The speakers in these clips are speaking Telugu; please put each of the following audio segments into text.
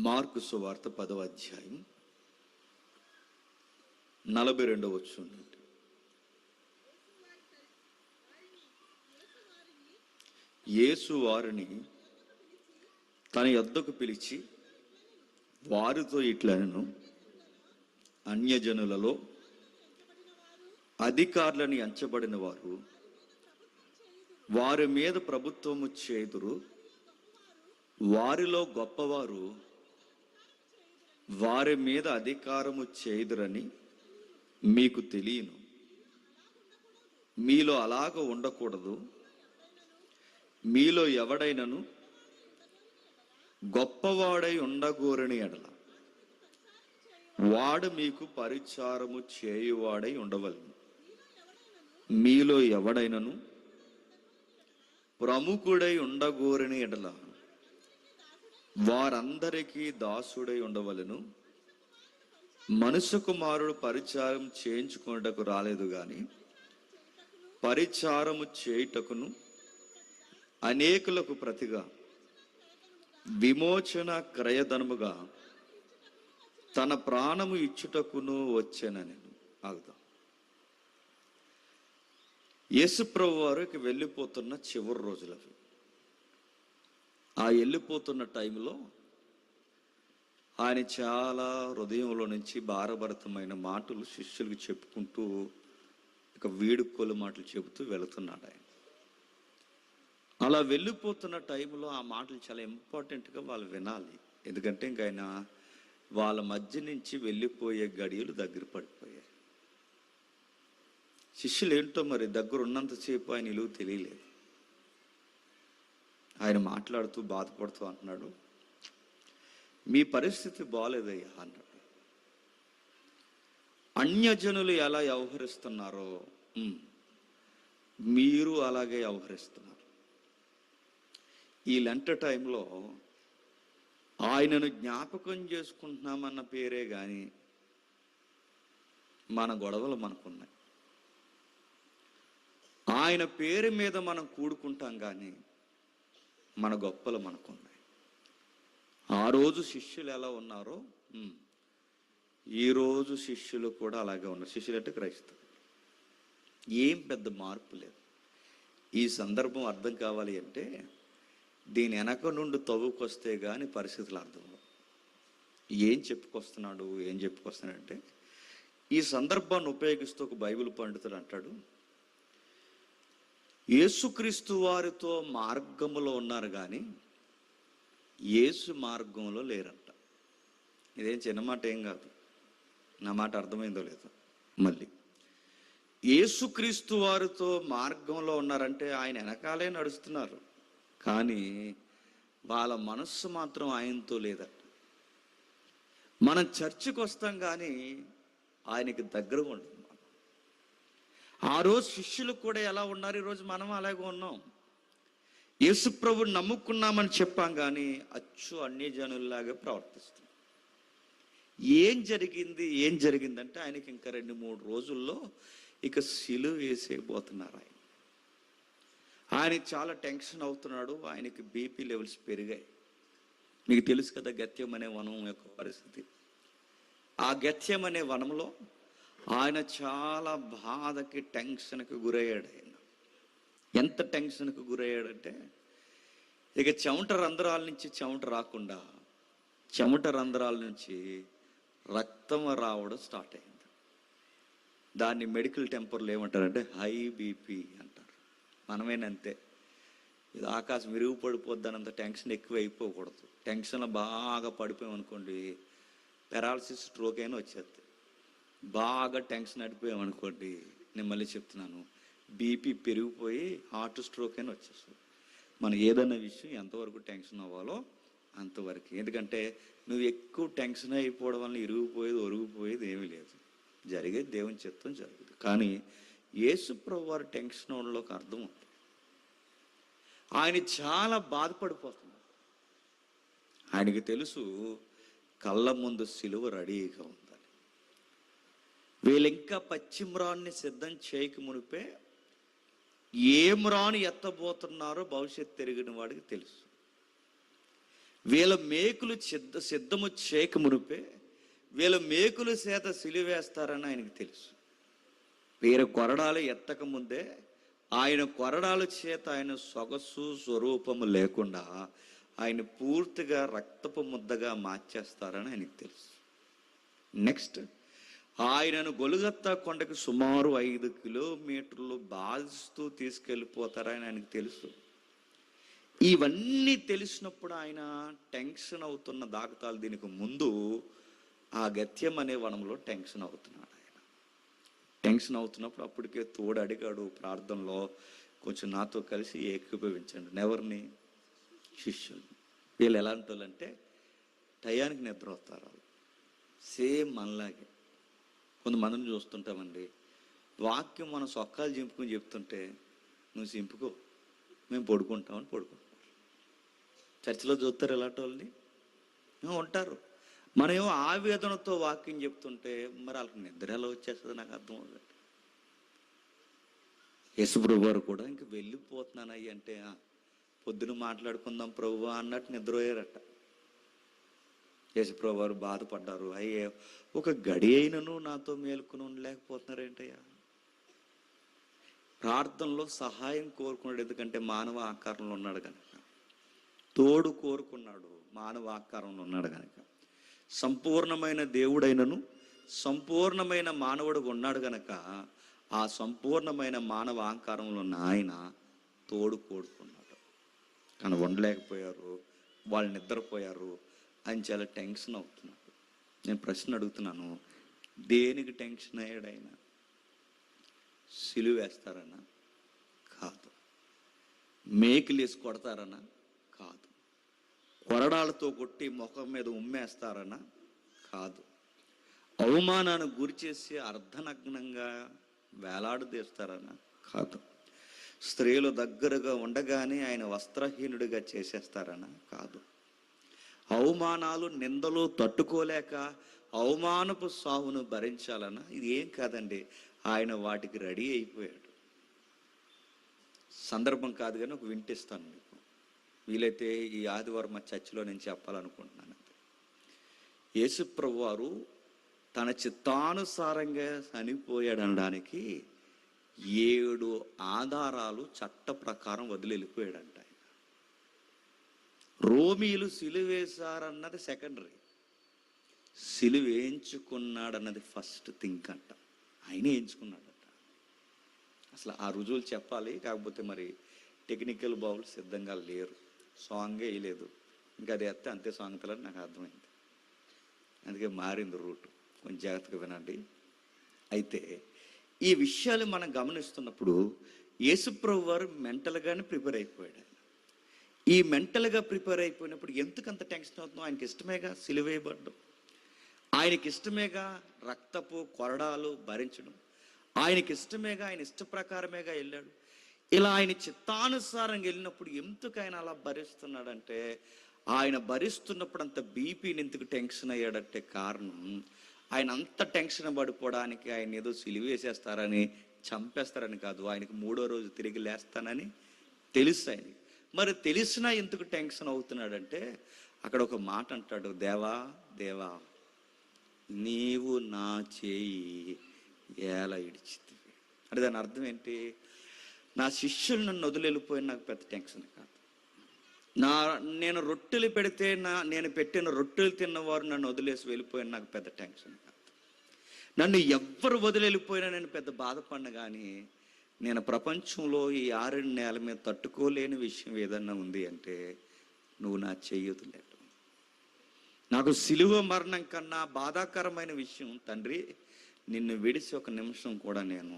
మార్కు సువార్త 10వ అధ్యాయం 42వ వచనం నుండి. యేసు వారిని తన యొద్దకు పిలిచి వారితో ఇట్లనెను, అన్యజనులలో అధికారులని ఎంచబడిన వారు వారి మీద ప్రభుత్వము చేయుదురు, వారిలో గొప్పవారు వారి మీద అధికారము చేయుదురని మీకు తెలియను. మీలో అలాగ ఉండకూడదు. మీలో ఎవడైనను గొప్పవాడై ఉండగోరని ఎడల వాడు మీకు పరిచారము చేయువాడై ఉండవలెను. మీలో ఎవడైనను ప్రముఖుడై ఉండగోరని ఎడల వారందరికీ దాసుడై ఉండవలెను. మనుష్య కుమారుడు పరిచారం చేయించుకున్నటకు రాలేదు గాని పరిచారము చేయుటకును అనేకులకు ప్రతిగా విమోచన క్రయధనముగా తన ప్రాణము ఇచ్చుటకును వచ్చానని. ఆగుదాం. యేసు ప్రభు వారికి వెళ్ళిపోతున్న చివరి రోజులవి. ఆ వెళ్ళిపోతున్న టైంలో ఆయన చాలా హృదయంలో నుంచి భారభరితమైన మాటలు శిష్యులకు చెప్పుకుంటూ ఇక వీడుకోలు మాటలు చెబుతూ వెళుతున్నాడు ఆయన. అలా వెళ్ళిపోతున్న టైంలో ఆ మాటలు చాలా ఇంపార్టెంట్గా వాళ్ళు వినాలి. ఎందుకంటే ఇంక ఆయన వాళ్ళ మధ్య నుంచి వెళ్ళిపోయే గడియలు దగ్గర పడిపోయాయి. శిష్యులు ఏంటో మరి దగ్గర ఉన్నంతసేపు ఆయన ఇలువ తెలియలేదు. ఆయన మాట్లాడుతూ బాధపడుతూ అంటున్నాడు, మీ పరిస్థితి బాగోలేదయ్యా అన్నాడు. అన్యజనులు ఎలా వ్యవహరిస్తున్నారో మీరు అలాగే వ్యవహరిస్తున్నారు. ఈ లెంట టైంలో ఆయనను జ్ఞాపకం చేసుకుంటున్నామన్న పేరే కానీ మన గొడవలు మనకున్నాయి. ఆయన పేరు మీద మనం కూడుకుంటాం కానీ మన గొప్పలు మనకున్నాయి. ఆ రోజు శిష్యులు ఎలా ఉన్నారో ఈరోజు శిష్యులు కూడా అలాగే ఉన్నారు. శిష్యులు అంటే క్రైస్తవులు. ఏం పెద్ద మార్పు లేదు. ఈ సందర్భం అర్థం కావాలి అంటే దీని వెనక నుండి తవ్వుకొస్తే కానీ పరిస్థితులు అర్థం కావు. ఏం చెప్పుకొస్తున్నాడంటే ఈ సందర్భాన్ని ఉపయోగిస్తూ ఒక బైబిల్ పండితుడు అంటాడు, యేసుక్రీస్తు వారితో మార్గములో ఉన్నారు కానీ యేసు మార్గంలో లేరంట. ఇదేం చిన్న మాట ఏం కాదు. నా మాట అర్థమైందో లేదో. మళ్ళీ యేసుక్రీస్తు వారితో మార్గంలో ఉన్నారంటే ఆయన వెనకాలే నడుస్తున్నారు కానీ వాళ్ళ మనస్సు మాత్రం ఆయనతో లేదట. మనం చర్చికి వస్తాం కానీ ఆయనకి దగ్గరగా ఉంటుంది. ఆ రోజు శిష్యులు కూడా ఎలా ఉన్నారు, ఈరోజు మనం అలాగే ఉన్నాం. యేసు ప్రభువుని నమ్ముకున్నామని చెప్పాం కానీ అచ్చు అన్యజనుల్లాగా ప్రవర్తిస్తాం. ఏం జరిగిందంటే ఆయనకి ఇంకా 2-3 రోజుల్లో ఇక సిలువ వేసేయబోతున్నారు. ఆయన చాలా టెన్షన్ అవుతున్నాడు. ఆయనకి బీపీ లెవెల్స్ పెరిగాయి. మీకు తెలుసు కదా గెత్సేమనే వనం యొక్క పరిస్థితి. ఆ గెత్సేమనే వనంలో ఆయన చాలా బాధకి టెన్షన్కి గురయ్యాడు. ఆయన ఎంత టెన్షన్కి గురయ్యాడంటే ఇక చెమట రంధ్రాల నుంచి చెమట రాకుండా చెమట రంధ్రాల నుంచి రక్తం రావడం స్టార్ట్ అయింది. దాన్ని మెడికల్ టెంపర్లు ఏమంటారంటే హై బీపీ అంటారు. మనమేనంతే. ఇది ఆకాశం విరుగు పడిపోద్దనంత టెన్షన్ ఎక్కువ అయిపోకూడదు. టెన్షన్లో బాగా పడిపోయామనుకోండి పెరాలసిస్, స్ట్రోక్ అయినా వచ్చేది. బాగా టెన్షన్ అడిపోయామనుకోండి, నేను మళ్ళీ చెప్తున్నాను, బీపీ పెరిగిపోయి హార్ట్ స్ట్రోక్ అయినా వచ్చేస్తుంది. మనం ఏదైనా విషయం ఎంతవరకు టెన్షన్ అవ్వాలో అంతవరకు. ఎందుకంటే నువ్వు ఎక్కువ టెన్షన్ అయిపోవడం వల్ల ఇరిగిపోయేది ఒరిగిపోయేది ఏమీ లేదు. జరిగేది దేవుని చిత్తం జరుగుతుంది. కానీ యేసు ప్రభు వారి టెన్షన్ అవడంలోకి అర్థం ఉంది. ఆయన చాలా బాధపడిపోతున్నారు. ఆయనకి తెలుసు కళ్ళ ముందు సిలువ రెడీగా ఉందని. వీళ్ళు ఇంకా పశ్చిమ్రాన్ని సిద్ధం చేయక మునిపే ఏం రాని ఎత్తబోతున్నారో భవిష్యత్తు తిరిగిన వాడికి తెలుసు. వీళ్ళ మేకులు సిద్ధము చేయక మునిపే వీళ్ళ మేకుల చేత సిలువేస్తారని ఆయనకు తెలుసు. వీరి కొరడాలు ఎత్తక ముందే ఆయన కొరడాల చేత ఆయన సొగసు స్వరూపము లేకుండా ఆయన పూర్తిగా రక్తపు ముద్దగా మార్చేస్తారని ఆయనకు తెలుసు. నెక్స్ట్, ఆయనను గొలుగత్తా కొండకి సుమారు 5 కిలోమీటర్లు బాధిస్తూ తీసుకెళ్ళిపోతారని ఆయనకు తెలుసు. ఇవన్నీ తెలిసినప్పుడు ఆయన టెన్షన్ అవుతున్న దాఖతాలు దీనికి ముందు ఆ గత్యం అనే వనంలో టెన్షన్ అవుతున్నాడు. ఆయన టెన్షన్ అవుతున్నప్పుడు అప్పటికే తోడు అడిగాడు ప్రార్థనలో, కొంచెం నాతో కలిసి ఏకీభవించండి. ఎవరిని? శిష్యులు. వీళ్ళు ఎలాంటి వాళ్ళు అంటే టయానికి నిద్ర అవుతారు. వాళ్ళు సేమ్ మనలాగే. కొంతమందిని చూస్తుంటామండి, వాక్యం మనం సొక్కాలు చింపుకొని చెప్తుంటే నువ్వు చింపుకో, మేము పడుకుంటామని పడుకుంటాం. చర్చిలో చూస్తారు ఇలాంటి వాళ్ళని ఉంటారు. మనమేమో ఆవేదనతో వాక్యం చెప్తుంటే మరి వాళ్ళకి నిద్ర ఎలా వచ్చేస్తుంది నాకు అర్థం అవుతుంది. యేసుప్రభు వారు కూడా ఇంక వెళ్ళిపోతున్నానయ్యి అంటే పొద్దున మాట్లాడుకుందాం ప్రభువా అన్నట్టు నిద్రపోయారట. యేసుప్రభు వారు బాధపడ్డారు. అయ్యే ఒక గడి అయినను నాతో మేలుకుని ఉండలేకపోతున్నారేంటయ్యా. ప్రార్థనలో సహాయం కోరుకున్నాడు, ఎందుకంటే మానవ ఆకారంలో ఉన్నాడు కనుక. తోడు కోరుకున్నాడు, మానవ ఆకారంలో ఉన్నాడు కనుక. సంపూర్ణమైన దేవుడైనను సంపూర్ణమైన మానవుడుగా ఉన్నాడు కనుక ఆ సంపూర్ణమైన మానవ ఆకారంలో ఉన్న ఆయన తోడు కోరుకున్నాడు. కానీ ఉండలేకపోయారు, వాళ్ళు నిద్రపోయారు అని చాలా టెన్షన్ అవుతున్నాడు. నేను ప్రశ్న అడుగుతున్నాను, దేనికి టెన్షన్ అయ్యాడు ఆయన? సిలువేస్తారన్నా? కాదు. మేకులేసి కొడతారన్నా? కాదు. కొరడాలతో కొట్టి ముఖం మీద ఉమ్మేస్తారన్నా? కాదు. అవమానాన్ని గురి చేసి అర్ధనగ్నంగా వేలాడదీస్తారన్నా? కాదు. స్త్రీలు దగ్గరగా ఉండగానే ఆయన వస్త్రహీనుడిగా చేసేస్తారన్నా? కాదు. అవమానాలు నిందలు తట్టుకోలేక అవమానపు సావును భరించాలన్నా? ఇది ఏం కాదండి. ఆయన వాటికి రెడీ అయిపోయాడు. సందర్భం కాదు కానీ ఒక వింటిస్తాను మీకు, వీలైతే ఈ ఆదివారం మా చర్చిలో నేను చెప్పాలనుకుంటున్నాను. యేసుప్రభు వారు తన చిత్తానుసారంగా చనిపోయాడు అనడానికి 7 ఆధారాలు చట్ట ప్రకారం వదిలి వెళ్ళిపోయాడంట ఆయన. రోమీలు సిలువేశారన్నది సెకండరీ, సిలువేయించుకున్నాడన్నది ఫస్ట్ థింక్ అంట. ఆయన ఎంచుకున్నాడట. అసలు ఆ రుజువులు చెప్పాలి, కాకపోతే మరి టెక్నికల్ బౌల్ సిద్ధంగా లేరు, సాంగే వేయలేదు. ఇంకా అది ఎత్తే అంతే సాంగ్తలని నాకు అర్థమైంది. అందుకే మారింది రూటు, కొంచెం జాగ్రత్తగా వినండి. అయితే ఈ విషయాలు మనం గమనిస్తున్నప్పుడు యేసుప్రభు వారు మెంటల్గానే ప్రిపేర్ అయిపోయాడు. ఈ మెంటల్గా ప్రిపేర్ అయిపోయినప్పుడు ఎందుకు అంత టెన్షన్ అవుతుందో? ఆయనకి ఇష్టమేగా సిలువేయబడ్డం, ఆయనకి ఇష్టమేగా రక్తపు కొరడాలు భరించడం, ఆయనకి ఇష్టమేగా, ఆయన ఇష్ట ప్రకారమేగా వెళ్ళాడు. ఇలా ఆయన చిత్తానుసారంగా వెళ్ళినప్పుడు ఎందుకు ఆయన అలా భరిస్తున్నాడంటే, ఆయన భరిస్తున్నప్పుడు అంత బీపీని ఎందుకు టెన్షన్ అయ్యాడంటే కారణం, ఆయన అంత టెన్షన్ పడిపోవడానికి ఆయన ఏదో సిలివేసేస్తారని చంపేస్తారని కాదు, ఆయనకి 3వ రోజు తిరిగి లేస్తానని తెలుసు ఆయనకి. మరి తెలిసినా ఎందుకు టెన్షన్ అవుతున్నాడంటే అక్కడ ఒక మాట అంటాడు, దేవా దేవా నీవు నా చేయి ఎలా ఇడిచితివి అంటే దాని అర్థం ఏంటి? నా శిష్యులు నన్ను వదిలిపోయిన నాకు పెద్ద టెన్షన్ కాదు. నేను రొట్టెలు పెడితే నేను పెట్టిన రొట్టెలు తిన్నవారు నన్ను వదిలేసి వెళ్ళిపోయిన నాకు పెద్ద టెన్షన్ కాదు. నన్ను ఎవ్వరు వదిలిపోయినా నేను పెద్ద బాధపడిన, కానీ నేను ప్రపంచంలో ఈ 6 నేల మీద తట్టుకోలేని విషయం ఏదన్నా ఉంది అంటే నువ్వు నా చెయ్యి వదిలేడు. నాకు సిలువ మరణం కన్నా బాధాకరమైన విషయం తండ్రి, నిన్ను విడిచి ఒక నిమిషం కూడా నేను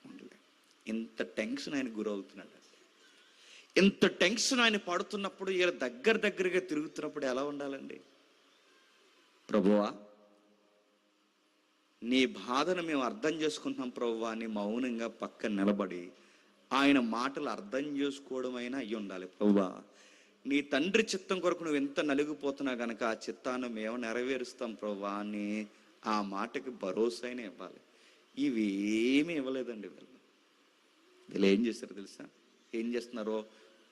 ఉండలే. ఇంత టెన్షన్ ఆయన గురవుతున్నాడు. ఇంత టెన్షన్ ఆయన పడుతున్నప్పుడు, ఇలా దగ్గరగా తిరుగుతున్నప్పుడు ఎలా ఉండాలండి? ప్రభువా నీ బాధను మేము అర్థం చేసుకుంటున్నాం ప్రభువా అని మౌనంగా పక్కన నిలబడి ఆయన మాటలు అర్థం చేసుకోవడం అయినా అయ్యి ఉండాలి. ప్రభువా నీ తండ్రి చిత్తం కొరకు నువ్వు ఎంత నలిగిపోతున్నా కనుక ఆ చిత్తాన్ని మేము నెరవేరుస్తాం ప్రభువా అని ఆ మాటకి భరోసానే ఇవ్వాలి. ఇవి ఏమీ ఇవ్వలేదండి వీళ్ళు ఏం చేస్తారు తెలుసా? ఏం చేస్తున్నారో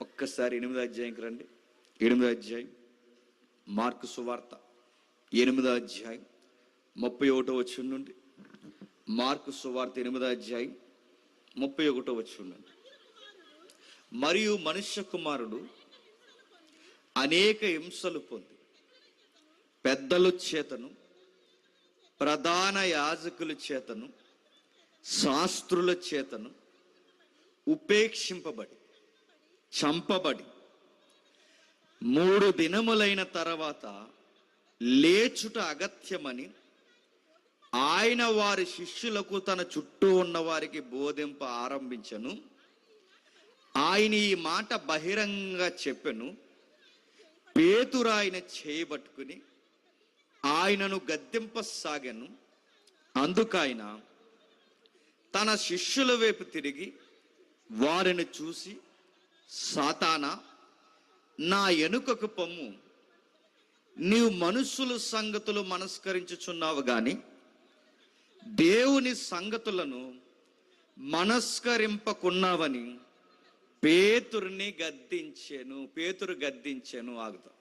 ఒక్కసారి 8వ అధ్యాయంకి రండి. 8వ అధ్యాయం మార్కు సువార్త 8వ అధ్యాయం 31వ వచనం నుండి. మార్కు సువార్త 8వ అధ్యాయం 31వ వచనం నుండి. మరియు మనుష్య కుమారుడు అనేక హింసలు పొంది పెద్దల చేతను, ప్రధాన యాజకుల చేతను, శాస్త్రుల చేతను ఉపేక్షింపబడి చంపబడి 3 దినములైన తర్వాత లేచుట అగత్యమని ఆయన వారి శిష్యులకు తన చుట్టూ ఉన్న వారికి బోధింప ఆరంభించను. ఆయన ఈ మాట బహిరంగంగా చెప్పెను. పేతురు ఆయన చేయబట్టుకుని ఆయనను గద్దింపసాగాను. అందుకైన తన శిష్యుల వైపు తిరిగి వారిని చూసి, సాతానా, నా ఎనుకకు పొమ్ము, నీవు మనుషుల సంగతులు మనస్కరించుచున్నావు గాని దేవుని సంగతులను మనస్కరింపకున్నావని పేతురుని గద్దించెను. పేతురు గద్దించెను. ఆగుతా.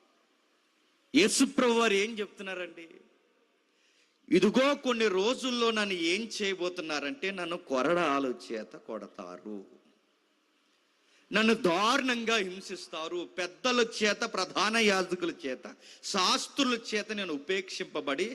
యేసుప్రభు వారు ఏం చెప్తున్నారండి? ఇదిగో కొన్ని రోజుల్లో నన్ను ఏం చేయబోతున్నారంటే నన్ను కొరడాల చేత కొడతారు, నన్ను దారుణంగా హింసిస్తారు, పెద్దల చేత, ప్రధాన యాజకుల చేత, శాస్త్రుల చేత నేను ఉపేక్షింపబడి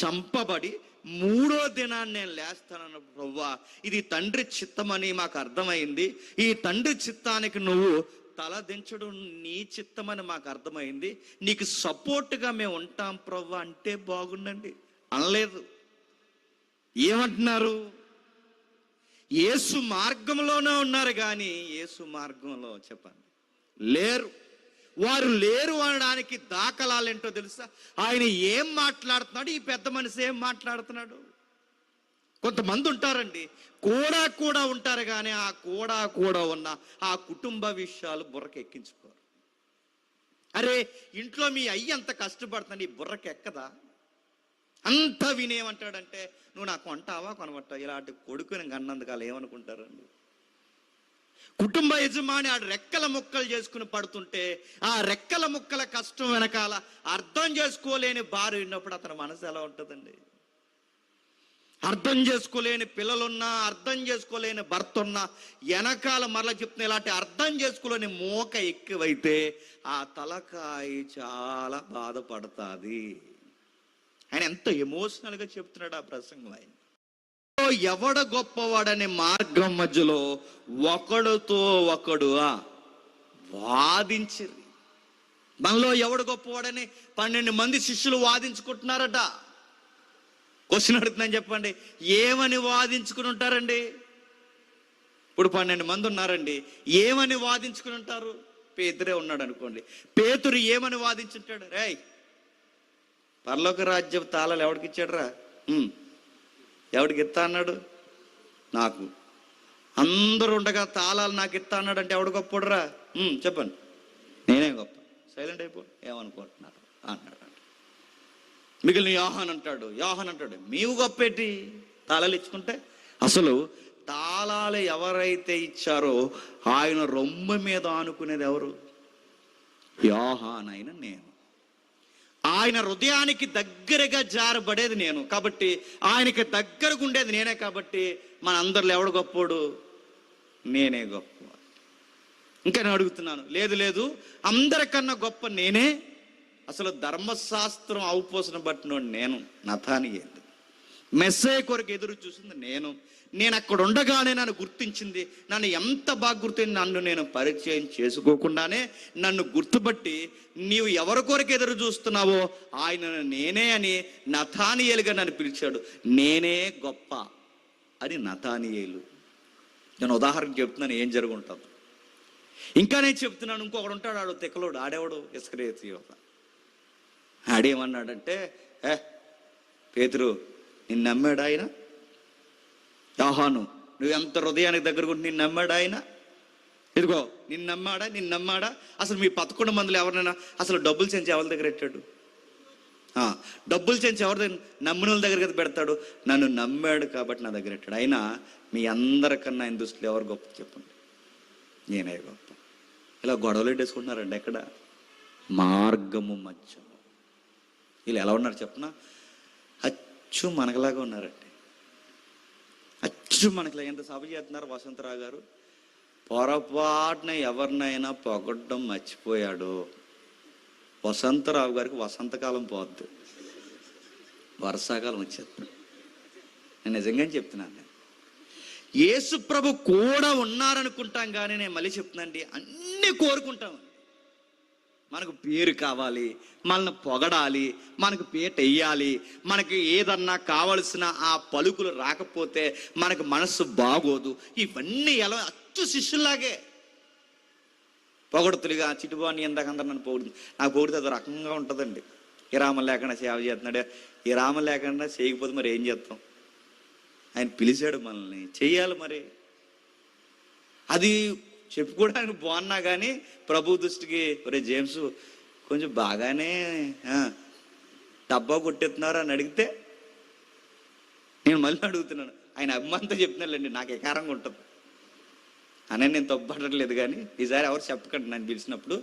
చంపబడి 3వ దినాన్ని నేను లేస్తానన్న ప్రభువా, ఇది తండ్రి చిత్తమని మాకు అర్థమైంది. ఈ తండ్రి చిత్తానికి నువ్వు తలదించడం నీ చిత్తమని మాకు అర్థమైంది. నీకు సపోర్ట్గా మేము ఉంటాం ప్రభువా అంటే బాగుండండి. అనలేదు. ఏమంటున్నారు? యేసు మార్గంలోనే ఉన్నారు కానీ యేసు మార్గంలో చెప్పండి లేరు. వారు లేరు అనడానికి దాఖలాలు ఏంటో తెలుసా? ఆయన ఏం మాట్లాడుతున్నాడు, ఈ పెద్ద మనిషి ఏం మాట్లాడుతున్నాడు. కొంతమంది ఉంటారండి, కూడా ఉంటారు కానీ ఆ కూడా ఉన్న ఆ కుటుంబ విషయాలు బుర్రకి ఎక్కించుకోరు. అరే, ఇంట్లో మీ అయ్యి అంత కష్టపడుతుంది, నీ బుర్రకి ఎక్కదా? అంత వినేమంటాడంటే, నువ్వు నాకు కొంటావా కొనబట్టావు. ఇలాంటి కొడుకుని కన్నందుకు వాళ్ళు ఏమనుకుంటారండి? కుటుంబ యజమాని ఆడు రెక్కల ముక్కలు చేసుకుని పడుతుంటే ఆ రెక్కల ముక్కల కష్టం వెనకాల అర్థం చేసుకోలేని భార్య ఉన్నప్పుడు అతని మనసు ఎలా ఉంటుందండి? అర్థం చేసుకోలేని పిల్లలున్నా, అర్థం చేసుకోలేని భర్త ఉన్నా, వెనకాల మరలా చెప్తున్నా ఇలాంటి అర్థం చేసుకోలేని మోక ఎక్కువైతే ఆ తలకాయ చాలా బాధపడుతుంది. ఆయన ఎంత ఎమోషనల్గా చెప్తున్నాడు ఆ ప్రసంగం. ఆయన ఎవడ గొప్పవాడనే మార్గం మధ్యలో ఒకడుతో ఒకడు వాదించిర్రు. మనలో ఎవడు గొప్పవాడని 12 మంది శిష్యులు వాదించుకుంటున్నారట. క్వశ్చన్ అడుగుతున్నాను, చెప్పండి, ఏమని వాదించుకుని ఉంటారండి? ఇప్పుడు 12 మంది ఉన్నారండి, ఏమని వాదించుకుని ఉంటారు? పేతురే ఉన్నాడు అనుకోండి, పేతురు ఏమని వాదించుంటాడు? రేయ్, పరలోక రాజ్యం తాళాలు ఎవడికి ఇచ్చాడురా? ఎవడికి ఇస్తా అన్నాడు? నాకు. అందరూ ఉండగా తాళాలు నాకు ఇస్తా అన్నాడు అంటే ఎవడు గొప్పడురా? చెప్పండి, నేనే గొప్ప. సైలెంట్ అయిపోడు, ఏమనుకుంటున్నారు అన్నాడు. మిగిలిన యోహాన్ అంటాడు మీవు గొప్పేటి తాళాలు ఇచ్చుకుంటే? అసలు తాళాలు ఎవరైతే ఇచ్చారో ఆయన రొమ్ము మీద ఆనుకునేది ఎవరు? యోహాన్ అయిన నేను. ఆయన హృదయానికి దగ్గరగా జారబడేది నేను కాబట్టి, ఆయనకి దగ్గరకు ఉండేది నేనే కాబట్టి మన అందరిలో ఎవడు గొప్పోడు? నేనే గొప్ప. ఇంకా నేను అడుగుతున్నాను, లేదు అందరికన్నా గొప్ప నేనే. అసలు ధర్మశాస్త్రం అవుపోసిన బట్టినోడు నేను, నతానియేలు. మెస్సయ్య కొరకు ఎదురు చూసింది నేను అక్కడ ఉండగానే నన్ను గుర్తించింది. నన్ను ఎంత బాగా గుర్తింది, నన్ను నేను పరిచయం చేసుకోకుండానే నన్ను గుర్తుపట్టి నీవు ఎవరి కొరకు ఎదురు చూస్తున్నావో ఆయన నేనే అని నతానియేలుగా నన్ను పిలిచాడు. నేనే గొప్ప అని నతానియేలు. నేను ఉదాహరణ చెప్తున్నాను ఏం జరుగుంటుంది. ఇంకా నేను చెప్తున్నాను, ఇంకొకడు ఉంటాడు, ఆడు తెక్కలోడు. ఆడేవాడు ఇస్కరియోతు యోధ. ఆడేమన్నాడంటే, పేతురు నిన్ను నమ్మాడు ఆయన? యోహాను నువ్వు ఎంత హృదయానికి దగ్గరకు నిన్ను నమ్మాడు ఆయన? ఇదిగో నిన్ను నమ్మాడా? అసలు మీ 11 మందిలో ఎవరినైనా అసలు డబ్బులు చెంచి ఎవరి దగ్గర పెట్టాడు? డబ్బులు చెంచి ఎవరి దగ్గర? నమ్మిన వాళ్ళ దగ్గర కదా పెడతాడు. నన్ను నమ్మాడు కాబట్టి నా దగ్గర పెట్టాడు. అయినా మీ అందరికన్నా ఆయన దృష్టిలో ఎవరు గొప్ప చెప్పండి? నేనే గొప్ప. ఇలా గొడవలు పెట్టేసుకుంటున్నారండి. ఎక్కడ? మార్గము మధ్యలో. వీళ్ళు ఎలా ఉన్నారు చెప్పనా? అచ్చు మనకలాగా ఉన్నారండి. అచ్చు మనకి ఎంత సభ చేస్తున్నారు వసంతరావు గారు. పొరపాటున ఎవరినైనా పొగడ్డం మర్చిపోయాడు, వసంతరావు గారికి వసంతకాలం పోద్ది, వర్షాకాలం వచ్చేస్తుంది. నేను నిజంగానే చెప్తున్నాను. యేసు ప్రభు కూడా ఉన్నారనుకుంటాం, కానీ నేను మళ్ళీ చెప్తున్నానండి, అన్నీ కోరుకుంటాం. మనకు పేరు కావాలి, మనల్ని పొగడాలి, మనకు పేట వెయ్యాలి, మనకి ఏదన్నా కావలసిన ఆ పలుకులు రాకపోతే మనకు మనస్సు బాగోదు. ఇవన్నీ ఎలా అచ్చు శిష్యులాగే పొగడుతులుగా చిటుబాని ఎందాక అందరు నన్ను పొగుడుతుంది, నాకు పొగిడితే అది రకంగా ఉంటుందండి. ఈ రామం లేకుండా సేవ చేస్తున్నాడే, ఈ రామం లేకుండా చేయకపోతే మరి ఏం చేస్తాం? ఆయన పిలిచాడు మనల్ని, చెయ్యాలి. మరి అది చెప్పుకోవడానికి బాగున్నా కానీ ప్రభు దృష్టికి ఒరే జేమ్స్ కొంచెం బాగానే డబ్బా కొట్టేస్తున్నారు అని అడిగితే నేను మళ్ళీ అడుగుతున్నాను. ఆయన అభిమానంతో చెప్తున్నానులేండి, నాకు ఎకారంగా ఉంటుంది అని నేను తప్పట్లేదు. కానీ ఈసారి ఎవరు చెప్పకండి, నన్ను పిలిచినప్పుడు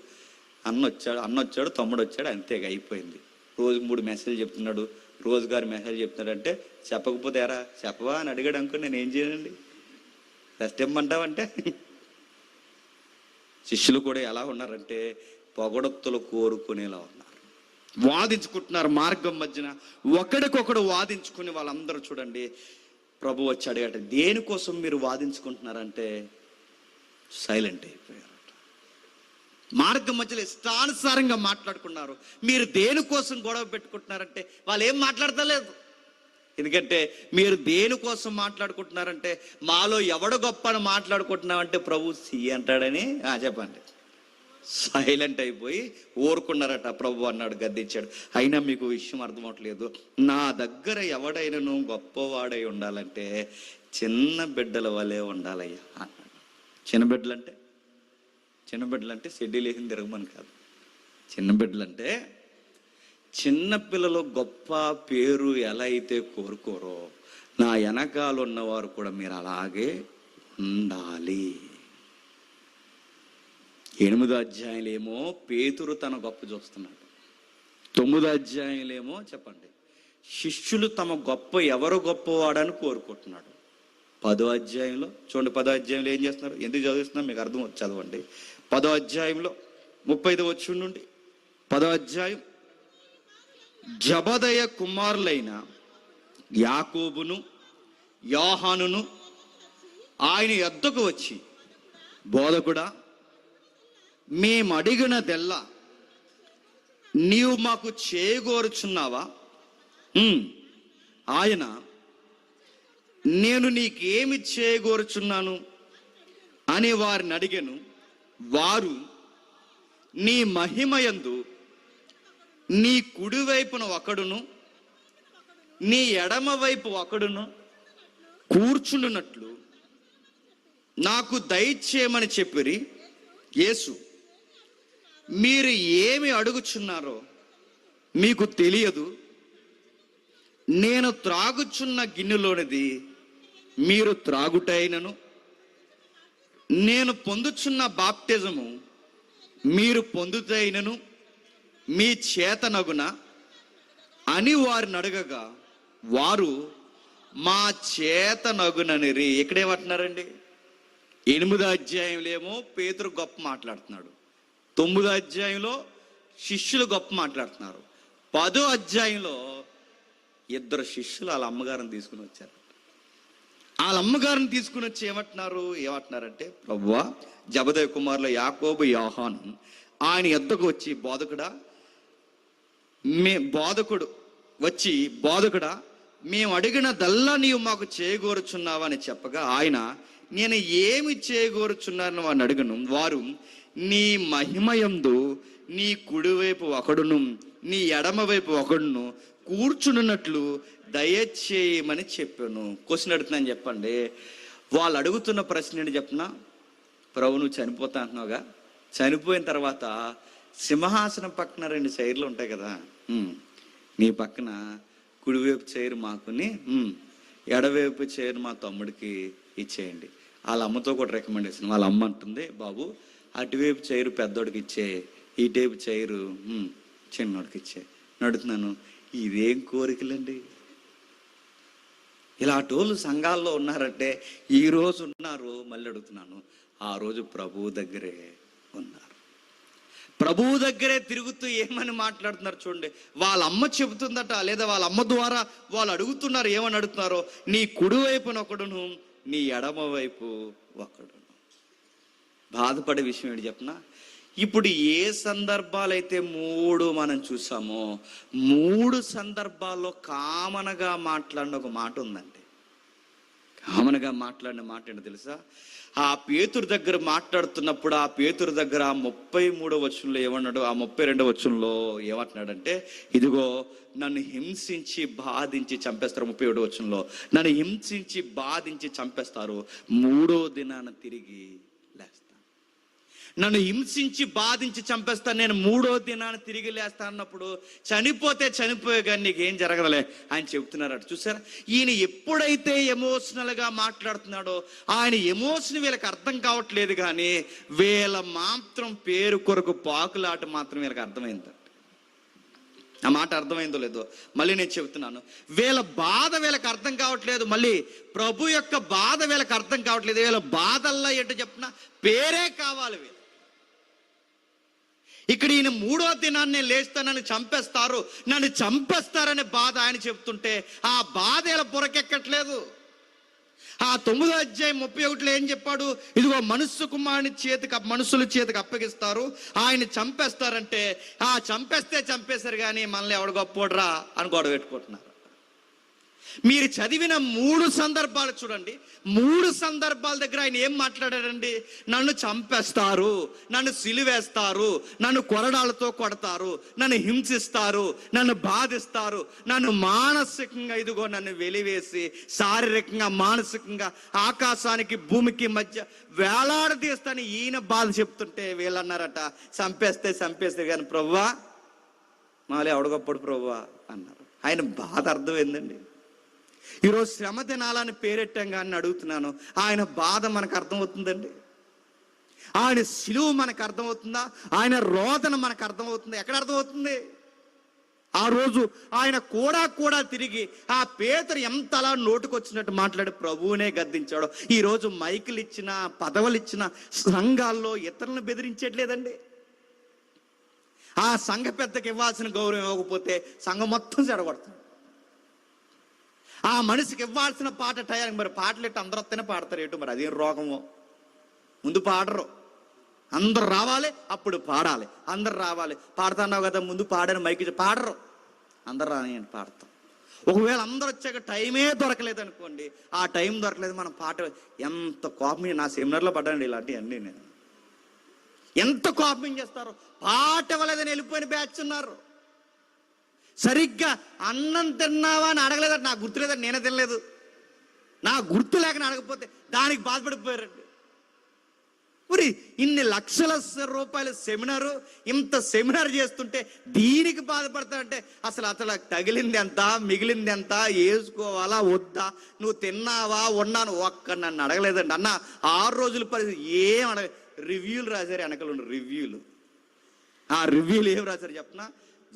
అన్న వచ్చాడు తమ్ముడు వచ్చాడు అంతే, అయిపోయింది. రోజు 3 మెసేజ్ చెప్తున్నాడు, రోజుగారు మెసేజ్ చెప్తున్నాడు అంటే చెప్పకపోతే ఎరా చెప్పవా అని అడిగాడు అనుకో, నేను ఏం చేయనండి? రెస్ట్ ఇమ్మంటావంటే. శిష్యులు కూడా ఎలా ఉన్నారంటే పొగడొత్తులు కోరుకునేలా ఉన్నారు, వాదించుకుంటున్నారు మార్గం మధ్యన, ఒకడికొకడు వాదించుకుని వాళ్ళందరూ చూడండి. ప్రభు వచ్చి అడిగాట, దేనికోసం మీరు వాదించుకుంటున్నారంటే సైలెంట్ అయిపోయారట. మార్గం మధ్యలో ఇష్టానుసారంగా మాట్లాడుకున్నారు. మీరు దేనికోసం గొడవ పెట్టుకుంటున్నారంటే వాళ్ళు ఏం మాట్లాడతలేదు. ఎందుకంటే మీరు దేనికోసం మాట్లాడుకుంటున్నారంటే మాలో ఎవడు గొప్ప అని మాట్లాడుకుంటున్నామంటే ప్రభు సి అంటాడని చెప్పండి. సైలెంట్ అయిపోయి ఊరుకున్నారట. ప్రభు అన్నాడు, గద్దించాడు, అయినా మీకు విషయం అర్థమవట్లేదు, నా దగ్గర ఎవడైనాను గొప్పవాడై ఉండాలంటే చిన్న బిడ్డల వలె ఉండాలయ్యా అన్నాడు. చిన్న బిడ్డలంటే షెడ్యూల్ వేసింది తిరగమని కాదు. చిన్న బిడ్డలంటే చిన్నపిల్లలు గొప్ప పేరు ఎలా అయితే కోరుకోరో నా వెనకాల ఉన్నవారు కూడా మీరు అలాగే ఉండాలి. 8వ అధ్యాయంలేమో పేతురు తన గొప్ప చూస్తున్నాడు. 9వ అధ్యాయంలేమో చెప్పండి శిష్యులు తమ గొప్ప ఎవరు గొప్పవాడని కోరుకుంటున్నాడు. 10వ అధ్యాయంలో చూడండి, 10వ అధ్యాయంలో ఏం చేస్తున్నారు? ఎందుకు చదివిస్తున్నా మీకు అర్థం చదవండి. 10వ అధ్యాయంలో 35వ వచనం నుండి 10వ అధ్యాయం, జబదయ కుమారులైన యాకోబును యోహానును ఆయన యొద్దకు వచ్చి, బోధకుడా, మేము అడిగినదెల్లా నీవు మాకు చేయగోరుచున్నావా? ఆయన, నేను నీకేమి చేయగోరుచున్నాను అని వారిని అడిగాను. వారు, నీ మహిమయందు నీ కుడివైపున ఒకడును నీ ఎడమ వైపు ఒకడును కూర్చుండునట్లు నాకు దయచేయమని చెప్పిరి. యేసు, మీరు ఏమి అడుగుచున్నారో మీకు తెలియదు. నేను త్రాగుచున్న గిన్నెలోనిది మీరు త్రాగుటైనను, నేను పొందుచున్న బాప్టిజము మీరు పొందుటైనను మీ చేతనగున అని వారిని అడగగా వారు మా చేతనగుననిరి. ఇక్కడేమంటున్నారండి? 8వ అధ్యాయంలో పేతురు గొప్ప మాట్లాడుతున్నాడు, 9వ అధ్యాయంలో శిష్యులు గొప్ప మాట్లాడుతున్నారు, 10వ అధ్యాయంలో 2 శిష్యులు వాళ్ళ అమ్మగారిని తీసుకుని వచ్చారు. వాళ్ళ అమ్మగారిని తీసుకుని వచ్చి ఏమంటున్నారంటే, ప్రభువా, జబదయి కుమారుల యాకోబు యోహాను ఆయన యొద్దకు వచ్చి, బోధకుడా, మేము అడిగినదల్లా నీవు మాకు చేయగోరుచున్నావా అని చెప్పగా ఆయన, నేను ఏమి చేయగోరుచున్నారని వారిని అడుగను. వారు, నీ మహిమయందు నీ కుడివైపు ఒకడును నీ ఎడమ వైపు ఒకడును కూర్చున్నట్లు దయచేయమని చెప్పాను. క్వశ్చన్ అడుగుతున్నాను, చెప్పండి. వాళ్ళు అడుగుతున్న ప్రశ్న ఏంటి చెప్పనా? ప్రభు, నువ్వు చనిపోతా అంటున్నావుగా, చనిపోయిన తర్వాత సింహాసనం పక్కన 2 చైర్లు ఉంటాయి కదా, నీ పక్కన కుడివైపు చైర్ మాకుని ఎడవైపు చైర్ మా తమ్ముడికి ఇచ్చేయండి. వాళ్ళ అమ్మతో కూడా రికమెండేషన్. వాళ్ళ అమ్మ అంటుంది, బాబు అటువైపు చైరు పెద్దోడికి ఇచ్చే, ఇటువైపు చైరు చిన్నోడికి ఇచ్చే. నడుతున్నాను, ఇదేం కోరికలండి? ఇలాంటోళ్ళు సంఘాల్లో ఉన్నారంటే ఈరోజు ఉన్నారు, మళ్ళీ అడుగుతున్నాను, ఆ రోజు ప్రభువు దగ్గరే ఉన్నారు. ప్రభువు దగ్గరే తిరుగుతూ ఏమని మాట్లాడుతున్నారు చూడండి. వాళ్ళ అమ్మ చెబుతుందట, లేదా వాళ్ళ అమ్మ ద్వారా వాళ్ళు అడుగుతున్నారు. ఏమని అడుగుతున్నారో, నీ కుడి వైపున ఒకడును, నీ ఎడమ వైపు ఒకడును. బాధపడే విషయం ఏంటి చెప్పనా? ఇప్పుడు ఏ సందర్భాలైతే 3 మనం చూసామో 3 సందర్భాల్లో కామన్గా మాట్లాడిన ఒక మాట ఉందండి. కామన్గా మాట్లాడిన మాట ఏంటో తెలుసా? ఆ పేతురు దగ్గర మాట్లాడుతున్నప్పుడు, ఆ పేతురు దగ్గర 33వ వచనంలో ఏమన్నాడు, ఆ 32వ వచనంలో ఏమంటున్నాడంటే, ఇదిగో నన్ను హింసించి బాధించి చంపేస్తారు. 37వ వచనంలో, నన్ను హింసించి బాధించి చంపేస్తారు, 3వ దినాన తిరిగి లేస్తాను. నన్ను హింసించి బాధించి చంపేస్తాను, నేను 3వ దినాన్ని తిరిగి లేస్తాను అన్నప్పుడు, చనిపోతే చనిపోయే కానీ నీకేం జరగదులే ఆయన చెబుతున్నారట. చూసారా, ఈయన ఎప్పుడైతే ఎమోషనల్గా మాట్లాడుతున్నాడో ఆయన ఎమోషన్ వీళ్ళకి అర్థం కావట్లేదు, కానీ వీళ్ళ మాత్రం పేరు కొరకు పాకులాట మాత్రం వీళ్ళకి అర్థమైంది. ఆ మాట అర్థమైందో లేదో మళ్ళీ నేను చెబుతున్నాను. వీళ్ళ బాధ వీళ్ళకి అర్థం కావట్లేదు, మళ్ళీ ప్రభు యొక్క బాధ వీళ్ళకి అర్థం కావట్లేదు. వీళ్ళ బాధల్లో ఏంటో చెప్పిన పేరే కావాలి. వీళ్ళు ఇక్కడ ఈయన 3వ దినాన్ని లేస్తాను, నన్ను చంపేస్తారు, నన్ను చంపేస్తారనే బాధ ఆయన చెప్తుంటే ఆ బాధ ఇలా బురకెక్కట్లేదు. ఆ 9వ అధ్యాయం 31లో ఏం చెప్పాడు? ఇదిగో మనుష్య కుమారుని మనుషుల చేతికి అప్పగిస్తారు, ఆయన చంపేస్తారంటే, ఆ చంపేస్తే చంపేశారు కానీ మనల్ని ఎవడు గొప్పోడ్రా అని గొడవ పెట్టుకుంటున్నారు. మీరు చదివిన 3 సందర్భాలు చూడండి. 3 సందర్భాల దగ్గర ఆయన ఏం మాట్లాడాడండి? నన్ను చంపేస్తారు, నన్ను సిలువేస్తారు, నన్ను కొరడాలతో కొడతారు, నన్ను హింసిస్తారు, నన్ను బాధిస్తారు, నన్ను మానసికంగా ఇదిగో నన్ను వెలివేసి శారీరకంగా మానసికంగా ఆకాశానికి భూమికి మధ్య వేలాడదీస్తాను ఈయన బాధ చెప్తుంటే వీళ్ళన్నారట, చంపేస్తే కానీ ప్రభువా మాలే ఎవడగొప్పడు ప్రభువా అన్నారు. ఆయన బాధ అర్థమైందండి. ఈరోజు శ్రమ దినాలని పేరెట్టాం కానీ అడుగుతున్నాను, ఆయన బాధ మనకు అర్థమవుతుందండి? ఆయన సిలువ మనకు అర్థమవుతుందా? ఆయన రోదన మనకు అర్థమవుతుందా? ఎక్కడ అర్థమవుతుంది? ఆ రోజు ఆయన కూడా తిరిగి ఆ పేతురు ఎంత అలా నోటుకొచ్చినట్టు మాట్లాడి ప్రభువునే గద్దించాడు. ఈరోజు మైకులు ఇచ్చిన, పదవులు ఇచ్చిన సంఘాల్లో ఇతరులను బెదిరించట్లేదండి. ఆ సంఘ పెద్దకి ఇవ్వాల్సిన గౌరవం ఇవ్వకపోతే సంఘం మొత్తం చెడగొడతాడు. ఆ మనిషికి ఇవ్వాల్సిన పాట టయానికి, మరి పాటలు ఎట్టు అందరూ వస్తేనే పాడతారు, ఏంటో మరి అదేం రోగమో. ముందు పాడరు, అందరు రావాలి అప్పుడు పాడాలి, అందరు రావాలి. పాడుతున్నావు కదా ముందు పాడని మైకి పాడరు, అందరు రాని పాడతాం. ఒకవేళ అందరు వచ్చాక టైమే దొరకలేదు అనుకోండి, ఆ టైం దొరకలేదు మనం పాట, ఎంత కోపం. నా సెమినార్లో పడ్డానండి ఇలాంటివన్నీ. నేను ఎంత కోపం చేస్తారు, పాట ఇవ్వలేదని వెళ్ళిపోయిన బ్యాచ్ ఉన్నారు. సరిగ్గా అన్నం తిన్నావా అని అడగలేదంటే, నాకు గుర్తులేదంటే నేనే తినలేదు, నా గుర్తు లేకని అడగకపోతే దానికి బాధపడిపోయారండి. మరి ఇన్ని లక్షల రూపాయల సెమినారు, ఇంత సెమినార్ చేస్తుంటే దీనికి బాధపడతాడంటే అసలు తగిలింది ఎంత, మిగిలింది ఎంత, వేసుకోవాలా వద్దా, నువ్వు తిన్నావా ఉన్నాను ఒక్క నన్ను అడగలేదండి. అన్న 6 రోజుల పరిస్థితి ఏం అడగ, రివ్యూలు రాశారు వెనకలు రివ్యూలు. ఆ రివ్యూలు ఏం రాశారు చెప్పనా?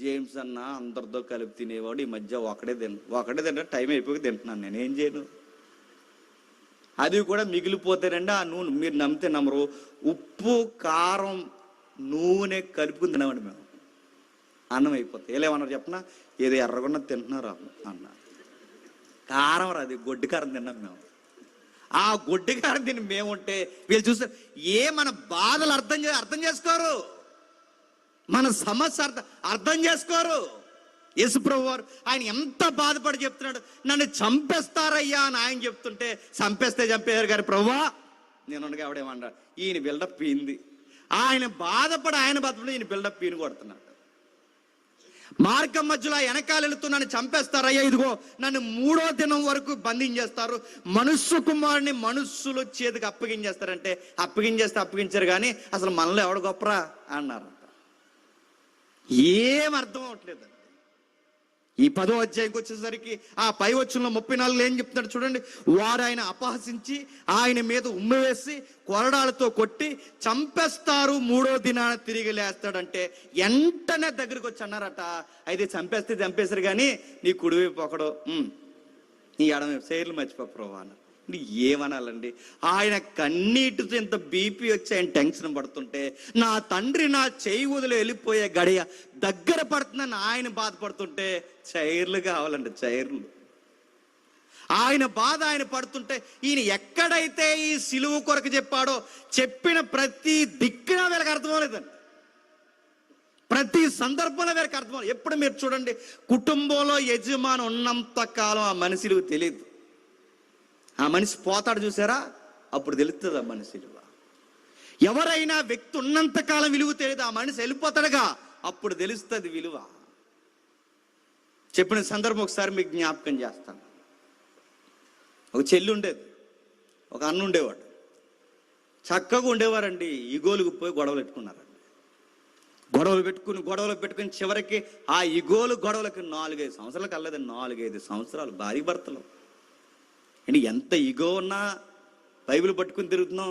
జేమ్స్ అన్న అందరితో కలిపి తినేవాడు, ఈ మధ్య ఒకటే తింటే టైం అయిపోయి తింటున్నాను, నేను ఏం చేయను. అది కూడా మిగిలిపోతేనండి ఆ నూనె, మీరు నమ్మితే నమ్మరు, ఉప్పు కారం నూనె కలుపుకుని తినమండి మేము, అన్నం అయిపోతాయి. ఏమన్నారు చెప్పనా? ఏదో ఎర్రగొండ తింటున్నారు అన్నారు. కారం రాదు, గొడ్డు కారం తిన్నాం మేము. ఆ గొడ్డు కారం తిని మేముంటే వీళ్ళు చూస్తారు, మన బాధలు అర్థం చేసుకోరు, మన సమస్య అర్థం చేసుకోరు. యేసుప్రభు వారు ఆయన ఎంత బాధపడి చెప్తున్నాడు, నన్ను చంపేస్తారయ్యా అని ఆయన చెప్తుంటే, చంపేశారు గారు ప్రభువా నేను ఉండగా ఎవడేమన్నాడు, ఈయన బిల్డప్ పీయింది. ఆయన బాధపడి ఈయన బిల్డప్ పీని కొడుతున్నాడు. మార్గం మధ్యలో వెనకాల వెళుతూ నన్ను చంపేస్తారయ్యా, ఇదిగో నన్ను 3వ దినం వరకు బంధించేస్తారు, మనుష్య కుమారుని మనుషులు చేతికి అప్పగించేస్తారంటే అప్పగించారు కానీ అసలు మనలో ఎవడు గొప్పరా అన్నారు. ఏం అర్థం అవట్లేదు, ఈ 10వ అధ్యాయంకి వచ్చేసరికి ఆ పై వచనంలో 34 ఏం చెప్తున్నాడు చూడండి. వారు ఆయన అపహసించి ఆయన మీద ఉమ్మివేసి కొరడాలతో కొట్టి చంపేస్తారు, 3వ దినాన తిరిగి లేస్తాడంటే వెంటనే దగ్గరికి వచ్చి అన్నారట, అయితే చంపేశారు కానీ నీ కుడివైపు ఒకడు, నీ ఎడమవైపు శైర్లు మర్చిపోరు అన్నారు. ఏమనాలండి? ఆయన కన్నీటితో ఇంత బీపీ వచ్చి ఆయన టెన్షన్ పడుతుంటే, నా తండ్రి నా చేయి వదిలి వెళ్ళిపోయే గడియ దగ్గర పడుతుందని ఆయన బాధపడుతుంటే చైర్లు కావాలండి, చైర్లు. ఆయన బాధ ఆయన పడుతుంటే ఈయన ఎక్కడైతే ఈ సిలువ కొరకు చెప్పాడో చెప్పిన ప్రతి దిక్కున వీళ్ళకి అర్థమవలేదండి. ప్రతి సందర్భంలో వీళ్ళకి అర్థమవుతుంది. ఎప్పుడు మీరు చూడండి, కుటుంబంలో యజమాని ఉన్నంత కాలం ఆ మనిషికి తెలియదు. ఆ మనిషి పోతాడు చూసారా, అప్పుడు తెలుస్తుంది ఆ మనిషి విలువ. ఎవరైనా వ్యక్తి ఉన్నంతకాలం విలువ తెలియదు, ఆ మనిషి వెళ్ళిపోతాడుగా అప్పుడు తెలుస్తుంది విలువ. చెప్పిన సందర్భం ఒకసారి మీకు జ్ఞాపకం చేస్తాను. ఒక చెల్లి ఉండేది, ఒక అన్న ఉండేవాడు. చక్కగా ఉండేవారండి. ఇగోలుకు పోయి గొడవలు పెట్టుకున్నారండి. గొడవలు పెట్టుకుని చివరికి ఆ ఇగోలు గొడవలకి 4-5 సంవత్సరాలు కలలేదండి. 4-5 సంవత్సరాలు భార్య భర్తలు. అండి ఎంత ఇగో ఉన్నా బైబిల్ పట్టుకుని తిరుగుతున్నాం.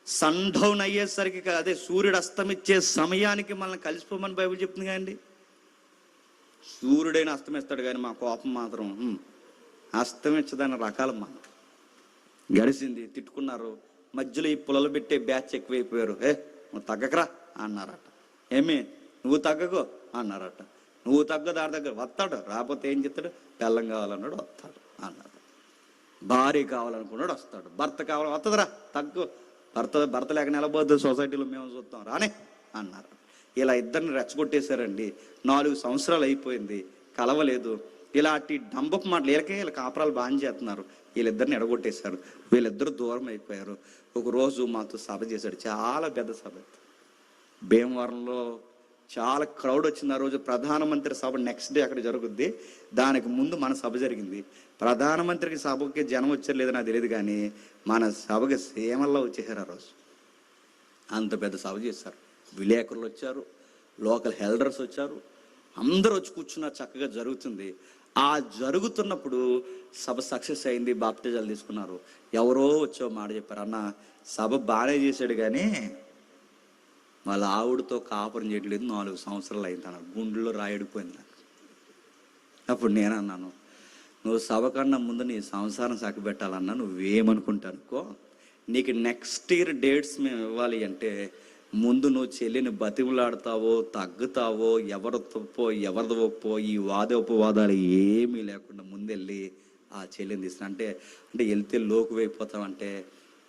సన్ డౌన్ అయ్యేసరికి, అదే సూర్యుడు అస్తమిచ్చే సమయానికి మనల్ని కలిసిపోమని బైబిల్ చెప్తుంది కదండి. సూర్యుడైనా అస్తమిస్తాడు కానీ మా కోపం మాత్రం అస్తమించదన్న రకాల మనం. గడిచింది, తిట్టుకున్నారు. మధ్యలో ఈ పుల్లలు పెట్టే బ్యాచ్ ఎక్కువైపోయారు. నువ్వు తగ్గకరా అన్నారట. ఏమి నువ్వు తగ్గకో అన్నారట. నువ్వు తగ్గదు, ఆడ దగ్గర వస్తాడు, రాకపోతే ఏం చెప్తాడు, బెల్లం కావాలన్నాడు వస్తాడు అన్నారు. భార్య కావాలనుకున్నాడు వస్తాడు, భర్త కావాలి వస్తుందిరా తగ్గు, భర్త లేక నిలబోద్దు, సొసైటీలో మేము చూస్తాం రానే అన్నారు. ఇలా ఇద్దరిని రెచ్చగొట్టేశారండి. 4 సంవత్సరాలు అయిపోయింది, కలవలేదు. ఇలాంటి డంబపు మాటలు వీళ్ళ కాపురాలు బాగా చేస్తున్నారు. వీళ్ళిద్దరిని ఎడగొట్టేశారు. వీళ్ళిద్దరు దూరం అయిపోయారు. ఒకరోజు మాతో సభ చేశాడు, చాలా పెద్ద సభ. భీమవరంలో చాలా క్రౌడ్ వచ్చింది ఆ రోజు. ప్రధానమంత్రి సభ నెక్స్ట్ డే అక్కడ జరుగుద్ది. దానికి ముందు మన సభ జరిగింది. ప్రధానమంత్రికి సభకి జనం వచ్చారు లేదో నాకు తెలియదు కానీ మన సభకి సీమల్లో వచ్చేసారు ఆ రోజు. అంత పెద్ద సభ చేశారు. విలేకరులు వచ్చారు, లోకల్ హెల్డర్స్ వచ్చారు, అందరూ వచ్చి కూర్చున్నారు. చక్కగా జరుగుతుంది. ఆ జరుగుతున్నప్పుడు సభ సక్సెస్ అయింది, బాప్టిజాలు తీసుకున్నారు. ఎవరో వచ్చో మాట చెప్పారు, అన్న సభ బాగానే చేశాడు కానీ వాళ్ళ ఆవిడతో కాపురం చేయట్లేదు, 4 సంవత్సరాలు అయింది అన్నారు. గుండెల్లో రాయడిపోయింది నాకు. అప్పుడు నేను అన్నాను, నువ్వు సభ కన్నా ముందు నీ సంసారం చక్కబెట్టాలన్నా నువ్వేమనుకుంటానుకో, నీకు నెక్స్ట్ ఇయర్ డేట్స్ మేము ఇవ్వాలి అంటే ముందు నువ్వు చెల్లిని బతిమలాడతావో, తగ్గుతావో, ఎవరి తప్పో ఎవరిది ఒప్పో ఈ వాదోపవాదాలు ఏమీ లేకుండా ముందెళ్ళి ఆ చెల్లిని తీసుకున్నా. అంటే వెళ్తే లోకువైపోతామంటే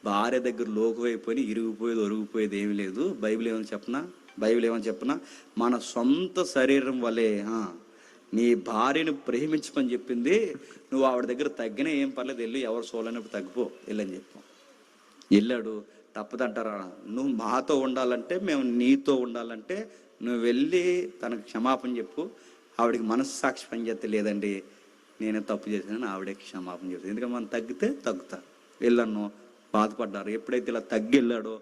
భార్య దగ్గర లోకువైపోయి ఇరిగిపోయేది ఒరిగిపోయేది ఏమీ లేదు. బైబిల్ ఏమని చెప్పనా మన సొంత శరీరం వలె నీ భార్యను ప్రేమించమని చెప్పింది. నువ్వు ఆవిడ దగ్గర తగ్గినా ఏం పర్లేదు, వెళ్ళి ఎవరు సోలనప్పుడు తగ్గిపో వెళ్ళని చెప్పాం. వెళ్ళాడు. తప్పదంటారా? నువ్వు మాతో ఉండాలంటే, మేము నీతో ఉండాలంటే నువ్వు వెళ్ళి తనకు క్షమాపణ చెప్పు. ఆవిడకి మనస్సాక్షి పని చేస్తే లేదండి నేనే తప్పు చేశానని ఆవిడే క్షమాపణ చెప్తాను. ఎందుకంటే మనం తగ్గుతా వెళ్ళాను. బాధపడ్డారు. ఎప్పుడైతే ఇలా తగ్గి వెళ్ళాడో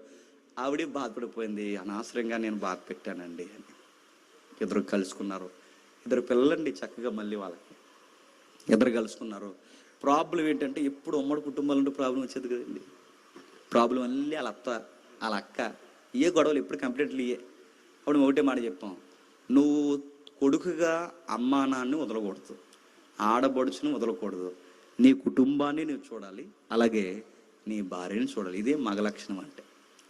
ఆవిడే బాధపడిపోయింది. అనవసరంగా నేను బాధ పెట్టానండి అని. ఇద్దరు కలుసుకున్నారు. 2 పిల్లలండి చక్కగా. మళ్ళీ వాళ్ళకి 2 కలుసుకున్నారు. ప్రాబ్లం ఏంటంటే ఎప్పుడు ఉమ్మడి కుటుంబాల నుండి ప్రాబ్లం వచ్చేది కదండి. ప్రాబ్లం అన్నీ వాళ్ళ అక్క ఏ గొడవలు ఎప్పుడు కంప్లీట్లీ అప్పుడు ఒకటే మాట చెప్పాం, నువ్వు కొడుకుగా అమ్మా నాన్నని వదలకూడదు, ఆడబడుచుని వదలకూడదు, నీ కుటుంబాన్ని నువ్వు చూడాలి, అలాగే నీ భార్యని చూడాలి. ఇదే మగ లక్షణం అంటే.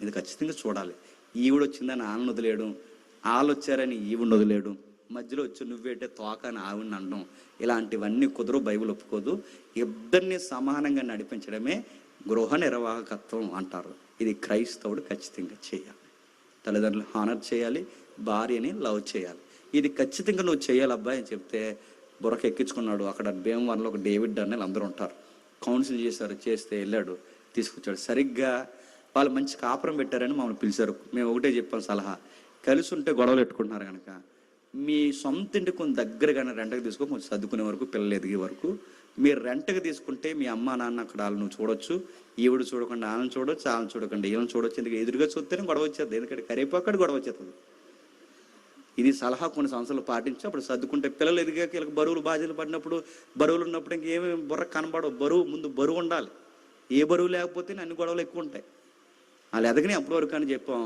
ఇది ఖచ్చితంగా చూడాలి. ఈవిడ వచ్చిందని నాన్న వదిలేయడం, వాళ్ళు వచ్చారని ఈవిడిని వదిలేయడం, మధ్యలో వచ్చి నువ్వేంటే తోక అని ఆవిడని అనడం, ఇలాంటివన్నీ కుదరవు. బైబిల్ ఒప్పుకోదు. ఇద్దరిని సమానంగా నడిపించడమే గృహ నిర్వాహకత్వం అంటారు. ఇది క్రైస్తవుడు ఖచ్చితంగా చేయాలి. తల్లిదండ్రులు హానర్ చేయాలి, భార్యని లవ్ చేయాలి. ఇది ఖచ్చితంగా నువ్వు చేయాలి అబ్బాయి అని చెప్తే బుర్రకు ఎక్కించుకున్నాడు. అక్కడ భీమవరంలో ఒక డేవిడ్ అని అందరూ ఉంటారు. కౌన్సిల్ చేస్తే వెళ్ళాడు, తీసుకొచ్చాడు. సరిగ్గా వాళ్ళు మంచి కాపురం పెట్టారని మమ్మల్ని పిలిచారు. మేము ఒకటే చెప్పాం సలహా, కలిసి ఉంటే గొడవలు పెట్టుకుంటున్నారు కనుక మీ సొంత ఇంటికి కొంచెం దగ్గరగానే రెంట్కి తీసుకో, కొంచెం చదువుకునే వరకు, పిల్లలు ఎదిగే వరకు మీరు రెంట్కి తీసుకుంటే మీ అమ్మ నాన్న అక్కడ వాళ్ళు నువ్వు చూడొచ్చు, ఈవిడ చూడకుండా వాళ్ళని చూడొచ్చు, వాళ్ళని చూడకుండా వీళ్ళని చూడొచ్చు. ఎందుకు ఎదురుగా చూస్తేనే గొడవ వచ్చేది. ఎందుకంటే కరివేపాకు గొడవ వచ్చేస్తుంది. ఇది సలహా కొన్ని సంవత్సరాలు పాటించి అప్పుడు సర్దుకుంటే పిల్లలు ఎదిగాక వీళ్ళకి బరువులు బాధ్యతలు పడినప్పుడు, బరువులు ఉన్నప్పుడు ఇంకేమి బుర్ర కనబడవు. ముందు బరువు ఉండాలి. ఏ బరువు లేకపోతే అన్ని గొడవలు ఎక్కువ ఉంటాయి. వాళ్ళు ఎదగని అప్పటి వరకు అని చెప్పాం.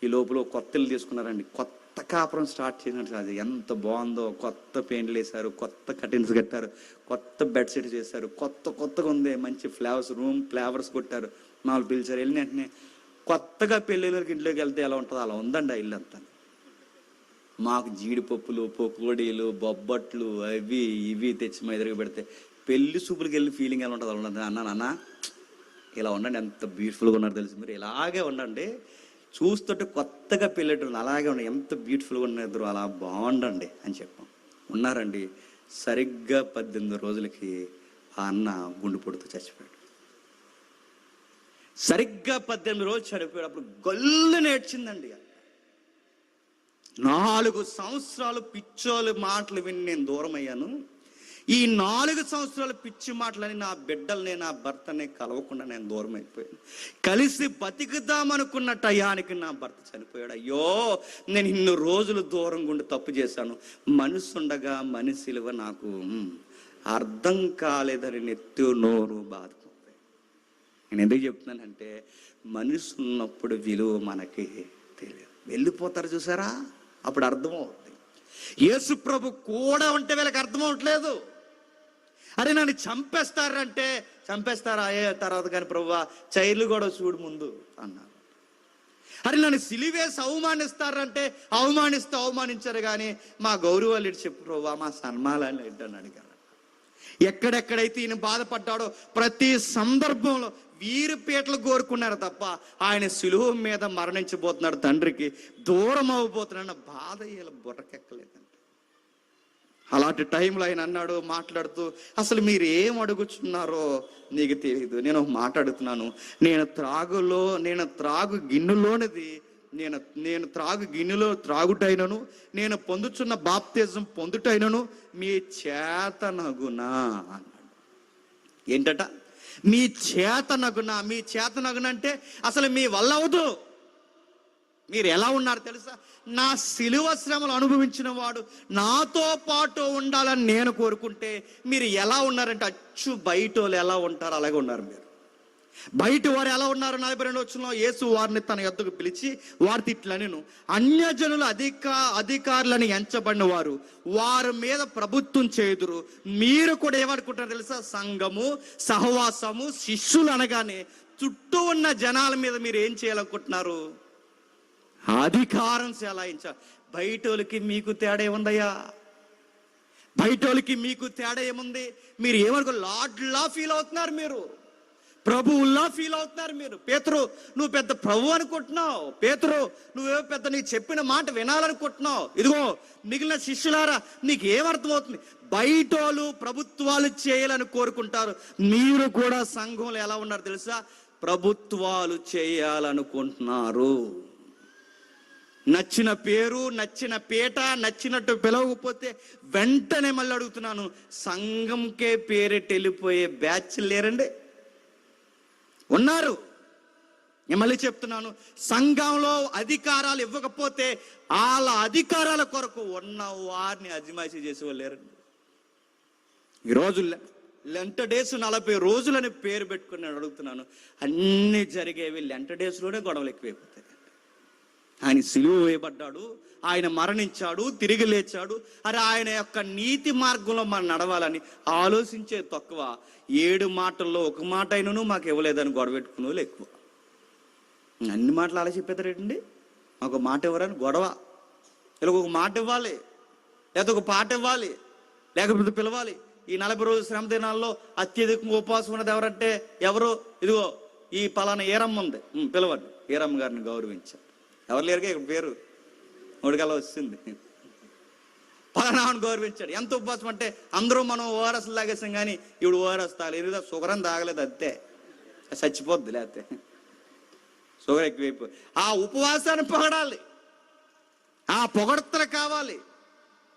ఈ లోపల కొత్త ఇల్లు తీసుకున్నారండి. కొత్త కాపురం స్టార్ట్ చేసినట్టు అది ఎంత బాగుందో. కొత్త పెయింట్లు వేశారు, కొత్త కర్టెన్స్ కట్టారు, కొత్త బెడ్షీట్ చేశారు, కొత్తగా ఉంది. మంచి ఫ్లేవర్స్ కొట్టారు. మామూలు పిలిచారు. వెళ్ళిన వెంటనే కొత్తగా పెళ్ళిళ్ళకి ఇంట్లోకి వెళ్తే ఎలా ఉంటుందో అలా ఉందండి ఆ ఇల్లు అంతా. మాకు జీడిపప్పులు, పకోడీలు, బొబ్బట్లు అవి ఇవి తెచ్చి మా ఎదురుగా పెడితే పెళ్లి చూపులకి వెళ్ళి ఫీలింగ్ ఎలా ఉంటుంది అలా ఉంటుంది. అన్న ఇలా ఉండండి, ఎంత బ్యూటిఫుల్గా ఉన్నారు తెలుసు, మీరు ఇలాగే ఉండండి, చూస్తుంటే కొత్తగా పెళ్ళేటప్పుడు అలాగే ఉండండి, ఎంత బ్యూటిఫుల్గా ఉన్నారు, అలా బాగుండండి అని చెప్పాం. ఉన్నారండి. సరిగ్గా 18 రోజులకి ఆ అన్న గుండెపోటుతో చచ్చిపోయాడు. సరిగ్గా 18 రోజులు చనిపోయాడు. అప్పుడు గొల్లు నేర్చిందండి. 4 సంవత్సరాలు పిచ్చోలు మాటలు విని నేను దూరం అయ్యాను. ఈ 4 సంవత్సరాలు పిచ్చి మాటలని నా బిడ్డల్ని, నా భర్తని కలవకుండా నేను దూరం అయిపోయాను. కలిసి బతికిద్దామనుకున్న టయానికి నా భర్త చనిపోయాడు. అయ్యో, నేను ఇన్ని రోజులు దూరం గుండి తప్పు చేశాను. మనసు ఉండగా మనిషి విలువ నాకు అర్థం కాలేదని నెత్తి నోరు బాధపడతాయి. నేను ఎందుకు చెప్తున్నానంటే, మనిషి ఉన్నప్పుడు విలువ మనకి తెలియదు. వెళ్ళిపోతారు చూసారా, అప్పుడు అర్థమవుతుంది. యేసు ప్రభు కూడా ఉంటే వీళ్ళకి అర్థమవట్లేదు. అరే నన్ను చంపేస్తారా అయ్యే తర్వాత కానీ ప్రభువా చైర్లు కూడా చూడు ముందు అన్నారు. అరే నన్ను సిలివేసి అవమానించారు కానీ మా గౌరవాలు ఇటు చెప్పు ప్రభువా, మా సన్మానాలు ఏంటని అడిగారు. ఎక్కడెక్కడైతే ఈయన బాధపడ్డాడో ప్రతి సందర్భంలో వీరు పీటలు కోరుకున్నారు తప్ప ఆయన సిలువ మీద మరణించబోతున్నాడు, తండ్రికి దూరం అవ్వబోతున్నాడు బాధ వీళ్ళ బుర్రకెక్కలేదండి. అలాంటి టైంలో ఆయన అన్నాడు మాట్లాడుతూ, అసలు మీరు ఏం అడుగుచున్నారో నీకు తెలియదు. నేను ఒక మాట అడుగుతున్నాను. నేను త్రాగు గిన్నెలోనిది నేను త్రాగు గిన్నెలో త్రాగుటైనను, నేను పొందుచున్న బాప్తిజం పొందుటైనను మీ చేతనగునా అన్నాడు. ఏంటట? మీ చేతనగునా. మీ చేతనగున అంటే అసలు మీ వల్ల అవదు. మీరు ఎలా ఉన్నారు తెలుసా? నా సిలువ శ్రమలు అనుభవించిన వాడు నాతో పాటు ఉండాలని నేను కోరుకుంటే మీరు ఎలా ఉన్నారంటే అచ్చు బయట వాళ్ళు ఎలా ఉంటారు అలాగే ఉన్నారు. మీరు బయట వారు ఎలా ఉన్నారు? 42వ వచనంలో యేసు వారిని తన యొద్దకు పిలిచి వారితో ఇట్లనెను, అన్యజనుల అధికారులను ఎంచబడిన వారు వారి మీద ప్రభుత్వం చేయుదురు. మీరు కూడా ఏమనుకుంటారు తెలుసా? సంఘము, సహవాసము, శిష్యులు అనగానే చుట్టూ ఉన్న జనాల మీద మీరు ఏం చేయాలనుకుంటున్నారు? అధికారం చెలాయించాలి. బయటోళ్ళకి మీకు తేడా ఏముందయ్యా? బయటోళ్ళకి మీకు తేడా ఏముంది? మీరు ఏమనుకో లార్డ్లా ఫీల్ అవుతున్నారు, మీరు ప్రభువుల్లా ఫీల్ అవుతున్నారు. మీరు పేతురు నువ్వు పెద్ద ప్రభు అనుకుంటున్నావు, పేతురు నువ్వేమో పెద్ద నీకు చెప్పిన మాట వినాలనుకుంటున్నావు. ఇదిగో మిగిలిన శిష్యులారా నీకు ఏమర్థమవుతుంది? బయటోళ్ళు ప్రభుత్వాలు చేయాలని కోరుకుంటారు. మీరు కూడా సంఘంలో ఎలా ఉన్నారు తెలుసా? ప్రభుత్వాలు చేయాలనుకుంటున్నారు. నచ్చిన పేరు, నచ్చిన పీట, నచ్చినట్టు పిలవకపోతే వెంటనే మళ్ళీ అడుగుతున్నాను, సంఘంకే పేరెట్టి వెళ్ళిపోయే బ్యాచ్ లేరండి? ఉన్నారు. నేను మళ్ళీ చెప్తున్నాను, సంఘంలో అధికారాలు ఇవ్వకపోతే వాళ్ళ అధికారాల కొరకు ఉన్న వారిని అజమాయిషీ చేసేవాళ్ళు లేరండి. ఈరోజు లెంట డేస్ 40 రోజులని పేరు పెట్టుకుని నేను అడుగుతున్నాను. అన్నీ జరిగేవి లెంట డేస్లోనే గొడవలు ఎక్కువైపోతాయి. ఆయన సిలువ వేయబడ్డాడు, ఆయన మరణించాడు, తిరిగి లేచాడు. అరే ఆయన యొక్క నీతి మార్గంలో మనం నడవాలని ఆలోచించే తక్కువ. 7 మాటల్లో ఒక మాట అయినను మాకు ఇవ్వలేదని గొడవ పెట్టుకునే వాళ్ళు ఎక్కువ. అన్ని మాటలు అలా చెప్పేదారేంటండి? మాకు మాట ఇవ్వరని గొడవ. ఇలా ఒక మాట ఇవ్వాలి, లేకపోతే ఒక పాట ఇవ్వాలి, లేకపోతే పిలవాలి. ఈ 40 రోజుల శ్రమ దినాల్లో అత్యధికంగా ఉపవాసం ఉన్నది ఎవరంటే ఎవరు? ఇదిగో ఈ పలానా ఏరమ్మ ఉంది, పిలవండి. ఏరమ్మ గారిని గౌరవించారు. ఎవరు లేరుగా ఇక్కడ పేరు ఒడికల్లా వచ్చింది. పలానాను గౌరవించాడు. ఎంత ఉపవాసం అంటే అందరూ మనం ఓఆర్ఎస్ తాగేసాం కానీ ఇప్పుడు ఓఆర్ఎస్ తాగలేదు, షుగర్ అని తాగలేదు, అంతే చచ్చిపోద్ది. లేకపోతే షుగర్ ఎక్కువైపోయి ఆ ఉపవాసాన్ని పొగడాలి, ఆ పొగడ్తలు కావాలి.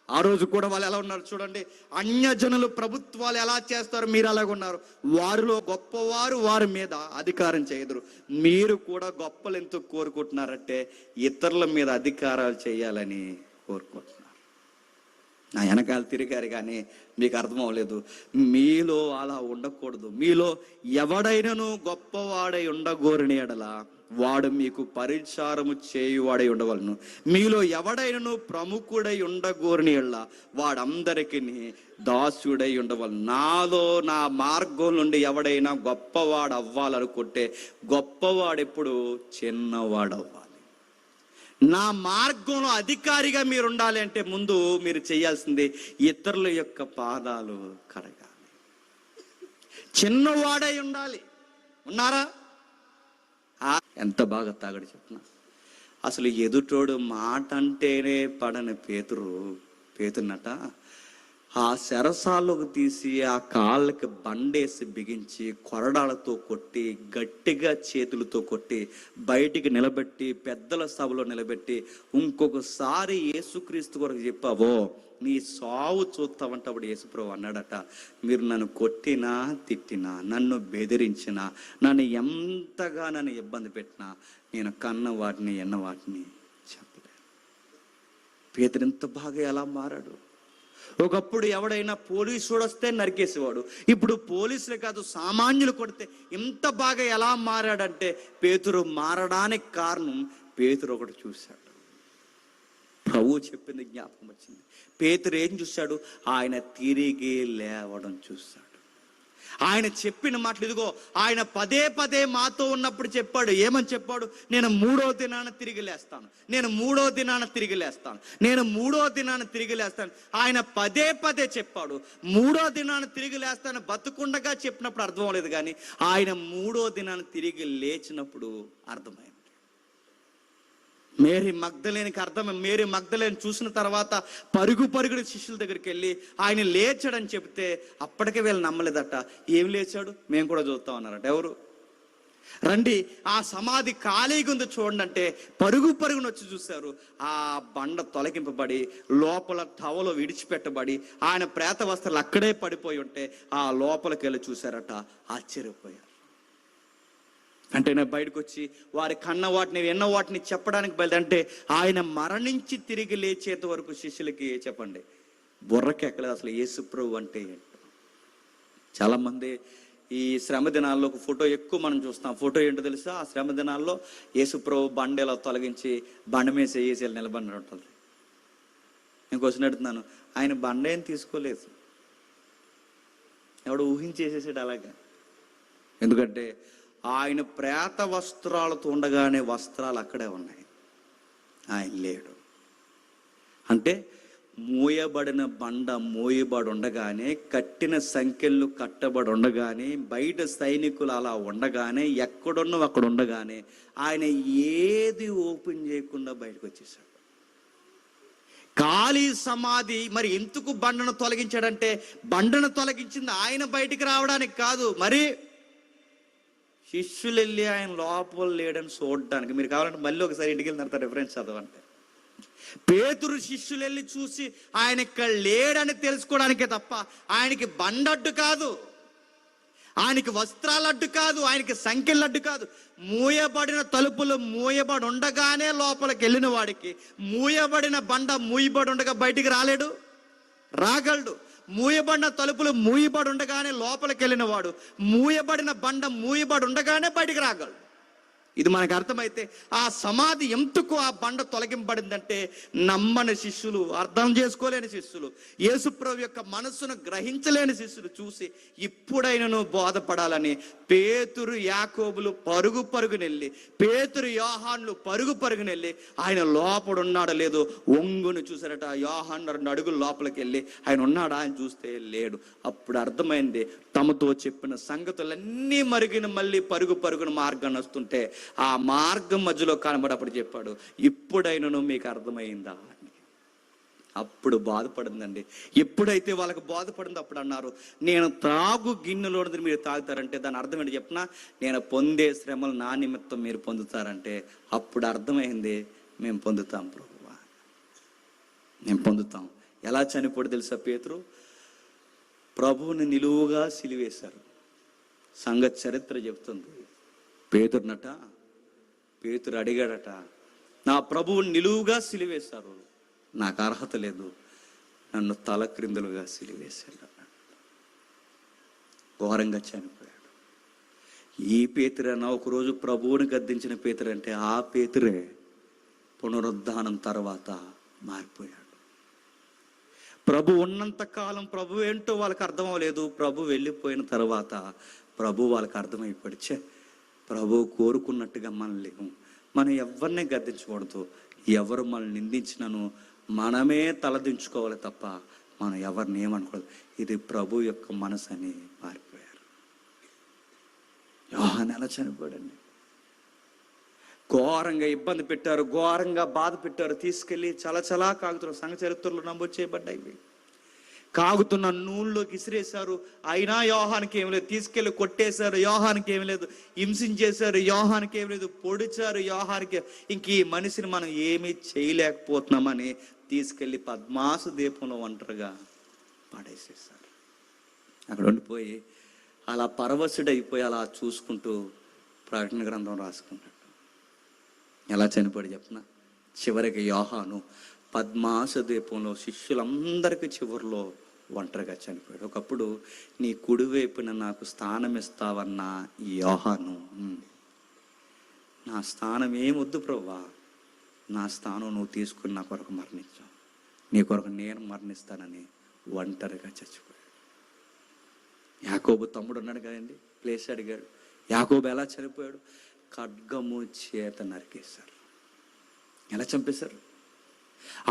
ఆ రోజు కూడా వాళ్ళు ఎలా ఉన్నారు చూడండి. అన్యజనులు ప్రభుత్వాలు ఎలా చేస్తారో మీరు అలాగ ఉన్నారు. వారిలో గొప్పవారు వారి మీద అధికారం చేయదురు. మీరు కూడా గొప్పలు ఎందుకు కోరుకుంటున్నారంటే ఇతరుల మీద అధికారాలు చేయాలని కోరుకుంటున్నారు. నా వెనకాల తిరిగారు కానీ మీకు అర్థం అవ్వలేదు. మీలో అలా ఉండకూడదు. మీలో ఎవడైనను గొప్పవాడై ఉండగోరిని ఎడల వాడు మీకు పరిచారము చేయువాడై ఉండవలను. మీలో ఎవడైనను ప్రముఖుడై ఉండగోరిని ఎడల వాడందరికీ దాసుడై ఉండవలను. నాలో నా మార్గం నుండి ఎవడైనా గొప్పవాడు అవ్వాలనుకుంటే గొప్పవాడెప్పుడు చిన్నవాడవ్వాలి. నా మార్గంలో అధికారిగా మీరు ఉండాలి అంటే ముందు మీరు చేయాల్సింది ఇతరుల యొక్క పాదాలు కడగాలి. చిన్నవాడై ఉండాలి. ఉన్నారా? ఎంత బాగా తాగడు చెప్పిన. అసలు ఎదుటోడు మాట అంటేనే పడని పేతురునట ఆ చెరసాల్లోకి తీసి ఆ కాళ్ళకి బండేసి బిగించి కొరడాలతో కొట్టి గట్టిగా చేతులతో కొట్టి బయటికి నిలబెట్టి పెద్దల సభలో నిలబెట్టి ఇంకొకసారి యేసుక్రీస్తు కొరకు చెప్పావో నీ సావు చూస్తావంటే అప్పుడు యేసుప్రభు అన్నాడట, మీరు నన్ను కొట్టినా తిట్టినా నన్ను బెదిరించినా నన్ను ఎంతగా నన్ను ఇబ్బంది పెట్టినా నేను కన్న వాటిని ఎన్న వాటిని చెప్పలేదు. పేతురు ఎంత బాగా ఎలా మారాడు. ఒకప్పుడు ఎవడైనా పోలీసుడు వస్తే నరికేసేవాడు. ఇప్పుడు పోలీసులే కాదు సామాన్యులు కొడితే ఇంత బాగా ఎలా మారాడంటే పేతురు మారడానికి కారణం పేతురు ఒకటి చూశాడు. ప్రభువు చెప్పింది జ్ఞాపకం వచ్చింది. పేతురు ఏం చూశాడు? ఆయన తిరిగి లేవడం చూశాడు. ఆయన చెప్పిన మాటలు ఇదిగో ఆయన పదే పదే మాతో ఉన్నప్పుడు చెప్పాడు. ఏమని చెప్పాడు? నేను 3వ దినాన తిరిగి లేస్తాను, నేను 3వ దినాన తిరిగి లేస్తాను, నేను 3వ దినాన తిరిగి లేస్తాను. ఆయన పదే పదే చెప్పాడు. 3వ దినాన తిరిగి లేస్తాను బతుకుండగా చెప్పినప్పుడు అర్థం అవ్వలేదు, కానీ ఆయన 3వ దినాన తిరిగి లేచినప్పుడు అర్థమైంది. మేరీ మగ్దలేని చూసిన తర్వాత పరుగుడు శిష్యుల దగ్గరికి వెళ్ళి ఆయన లేచాడని చెప్తే అప్పటికే వీళ్ళు నమ్మలేదట. ఏం లేచాడు? మేము కూడా చూస్తాం అన్నారట. ఎవరు? రండి ఆ సమాధి ఖాళీగా ఉంది చూడండి అంటే పరుగున వచ్చి చూశారు. ఆ బండ తొలగింపబడి లోపల టవలో విడిచిపెట్టబడి ఆయన ప్రేత వస్త్రాలు అక్కడే పడిపోయి ఉంటే ఆ లోపలికి వెళ్ళి చూశారట. ఆశ్చర్యపోయారు. వెంటనే బయటకు వచ్చి వారి కన్న వాటిని ఎన్న వాటిని చెప్పడానికి బయలుదేరంటే ఆయన మరణించి తిరిగి లేచేంత వరకు శిష్యులకి చెప్పండి బుర్రకెక్కలేదు అసలు యేసుప్రభు అంటే ఏంటో. చాలామంది ఈ శ్రమ దినాల్లో ఒక ఫోటో ఎక్కువ మనం చూస్తాం. ఫోటో ఏంటో తెలుసా? ఆ శ్రమ దినాల్లో యేసుప్రభు బండేలా తొలగించి బండ మీద వేసి నిలబడి ఉంటుంది. నేను క్వశ్చన్ అడుగుతున్నాను, ఆయన బండ ఏం తీసుకోలేదు, ఎవడు ఊహించేసేసాడు అలాగా. ఎందుకంటే ఆయన ప్రేత వస్త్రాలతో ఉండగానే వస్త్రాలు అక్కడే ఉన్నాయి, ఆయన లేడు. అంటే మూయబడిన బండ మూయబడి ఉండగానే, కట్టిన సంఖ్యలు కట్టబడి ఉండగానే, బయట సైనికులు అలా ఉండగానే, ఎక్కడున్నా అక్కడ ఉండగానే ఆయన ఏది ఓపెన్ చేయకుండా బయటకు వచ్చేసాడు. ఖాళీ సమాధి. మరి ఎందుకు బండను తొలగించాడంటే బండను తొలగించింది ఆయన బయటికి రావడానికి కాదు, మరి శిష్యులు వెళ్ళి ఆయన లోపల లేడని చూడడానికి. మీరు కావాలంటే మళ్ళీ ఒకసారి ఇంటికి వెళ్ళిన తర్వాత రిఫరెన్స్ చదవండి. పేతురు శిష్యులు వెళ్ళి చూసి ఆయన ఇక్కడ లేడని తెలుసుకోవడానికే తప్ప ఆయనకి బండడ్డు కాదు, ఆయనకి వస్త్రాలడ్డు కాదు, ఆయనకి సంఖ్యలడ్డు కాదు. మూయబడిన తలుపులు మూయబడి ఉండగానే లోపలికి వెళ్ళిన వాడికి మూయబడిన బండ మూయబడి ఉండగా బయటికి రాగలడు. మూయబడిన తలుపులు మూయబడి ఉండగానే లోపలికి వెళ్ళిన వాడు మూయబడిన బండ మూయబడి ఉండగానే బయటికి రాగలడు. ఇది మనకు అర్థమైతే ఆ సమాధి ఎందుకు ఆ బండ తొలగింపబడిందంటే నమ్మని శిష్యులు, అర్థం చేసుకోలేని శిష్యులు, యేసుప్రభు యొక్క మనస్సును గ్రహించలేని శిష్యులు చూసి ఇప్పుడైనను బోధపడాలని పేతురు యాకోబులు పరుగునెళ్ళి, పేతురు యోహాన్లు పరుగునెళ్ళి ఆయన లోపల ఉన్నాడో లేదో ఒంగుని చూసారట. యోహాన్ 2 అడుగులు లోపలికి వెళ్ళి ఆయన ఉన్నాడా అని చూస్తే లేడు. అప్పుడు అర్థమైంది తమతో చెప్పిన సంగతులన్నీ మరిగిన మళ్ళీ పరుగున మార్గాన్ని వస్తుంటే ఆ మార్గం మధ్యలో కనబడప్పుడు చెప్పాడు, ఇప్పుడైనను మీకు అర్థమైందా అని. అప్పుడు బాధపడిందండి. ఎప్పుడైతే వాళ్ళకి బాధపడిందో అప్పుడు అన్నారు, నేను త్రాగు గిన్నెలోనిది మీరు తాగుతారంటే దాని అర్థం ఏంటి చెప్పినా, నేను పొందే శ్రమలు నా నిమిత్తం మీరు పొందుతారంటే అప్పుడు అర్థమైంది, మేము పొందుతాం ప్రభువా, మేము పొందుతాం. ఎలా చనిపోడు తెలుసా? పేతురు ప్రభువుని నిలువుగా సిలివేశారు. సంఘ చరిత్ర చెప్తుంది. పేతురు అడిగాడట, నా ప్రభువుని నిలువుగా సిలివేశారు, నాకు అర్హత లేదు, నన్ను తల క్రిందులుగా సిలివేశాడు అన్నాడు. ఘోరంగా చనిపోయాడు. ఈ పేతురేనా ఒకరోజు ప్రభువుని గద్దించిన పేతురంటే ఆ పేతురే పునరుద్ధానం తర్వాత మారిపోయాడు. ప్రభు ఉన్నంత కాలం ప్రభు ఏంటో వాళ్ళకి అర్థం అవ్వలేదు. ప్రభు వెళ్ళిపోయిన తర్వాత ప్రభు వాళ్ళకి అర్థమైపోయి, ప్రభు కోరుకున్నట్టుగా మనం లేము, మనం ఎవరిని గద్దించకూడదు, ఎవరు మనల్ని నిందించినను మనమే తలదించుకోవాలి తప్ప మనం ఎవరిని ఏమనకూడదు. ఇది ప్రభు యొక్క మనసు అని మారిపోయారు. యోహాను ఎలా చనిపోయాడండి? ఘోరంగా ఇబ్బంది పెట్టారు, ఘోరంగా బాధ పెట్టారు. తీసుకెళ్ళి చలచలా కాగుతున్న సంఘ చరిత్రలో నమోదు చేయబడ్డాయి. కాగుతున్న నూనెలోకి ఇసిరేశారు. అయినా యోహానికి ఏం లేదు. తీసుకెళ్ళి కొట్టేశారు, యోహానికి ఏమి లేదు. హింసించేశారు, యోహానికి ఏమి లేదు. పొడిచారు, యోహానికి. ఇంక ఈ మనిషిని మనం ఏమీ చేయలేకపోతున్నామని తీసుకెళ్ళి పద్మాసు దీపంలో ఒంటరిగా పడేసేసారు. అక్కడ ఉండిపోయి అలా పరవశుడైపోయి అలా చూసుకుంటూ ప్రకటన గ్రంథం రాసుకున్నాడు. ఎలా చనిపోయాడు చెప్పిన? చివరికి యోహాను పద్మాస దీపంలో శిష్యులందరికీ చివరిలో ఒంటరిగా చనిపోయాడు. ఒకప్పుడు నీ కుడివైపున నాకు స్థానం ఇస్తావన్న ఈ యోహాను, నా స్థానం ఏమొద్దు ప్రభువా, నా స్థానం నువ్వు తీసుకుని నా కొరకు మరణించావు, నీ కొరకు నేను మరణిస్తానని ఒంటరిగా చచ్చిపోయాడు. యాకోబు తమ్ముడు ఉన్నాడు కదండి, ప్లేస్ అడిగాడు. యాకోబు ఎలా చనిపోయాడు? ఖడ్గము చేత నరికేశారు. ఎలా చంపేశారు?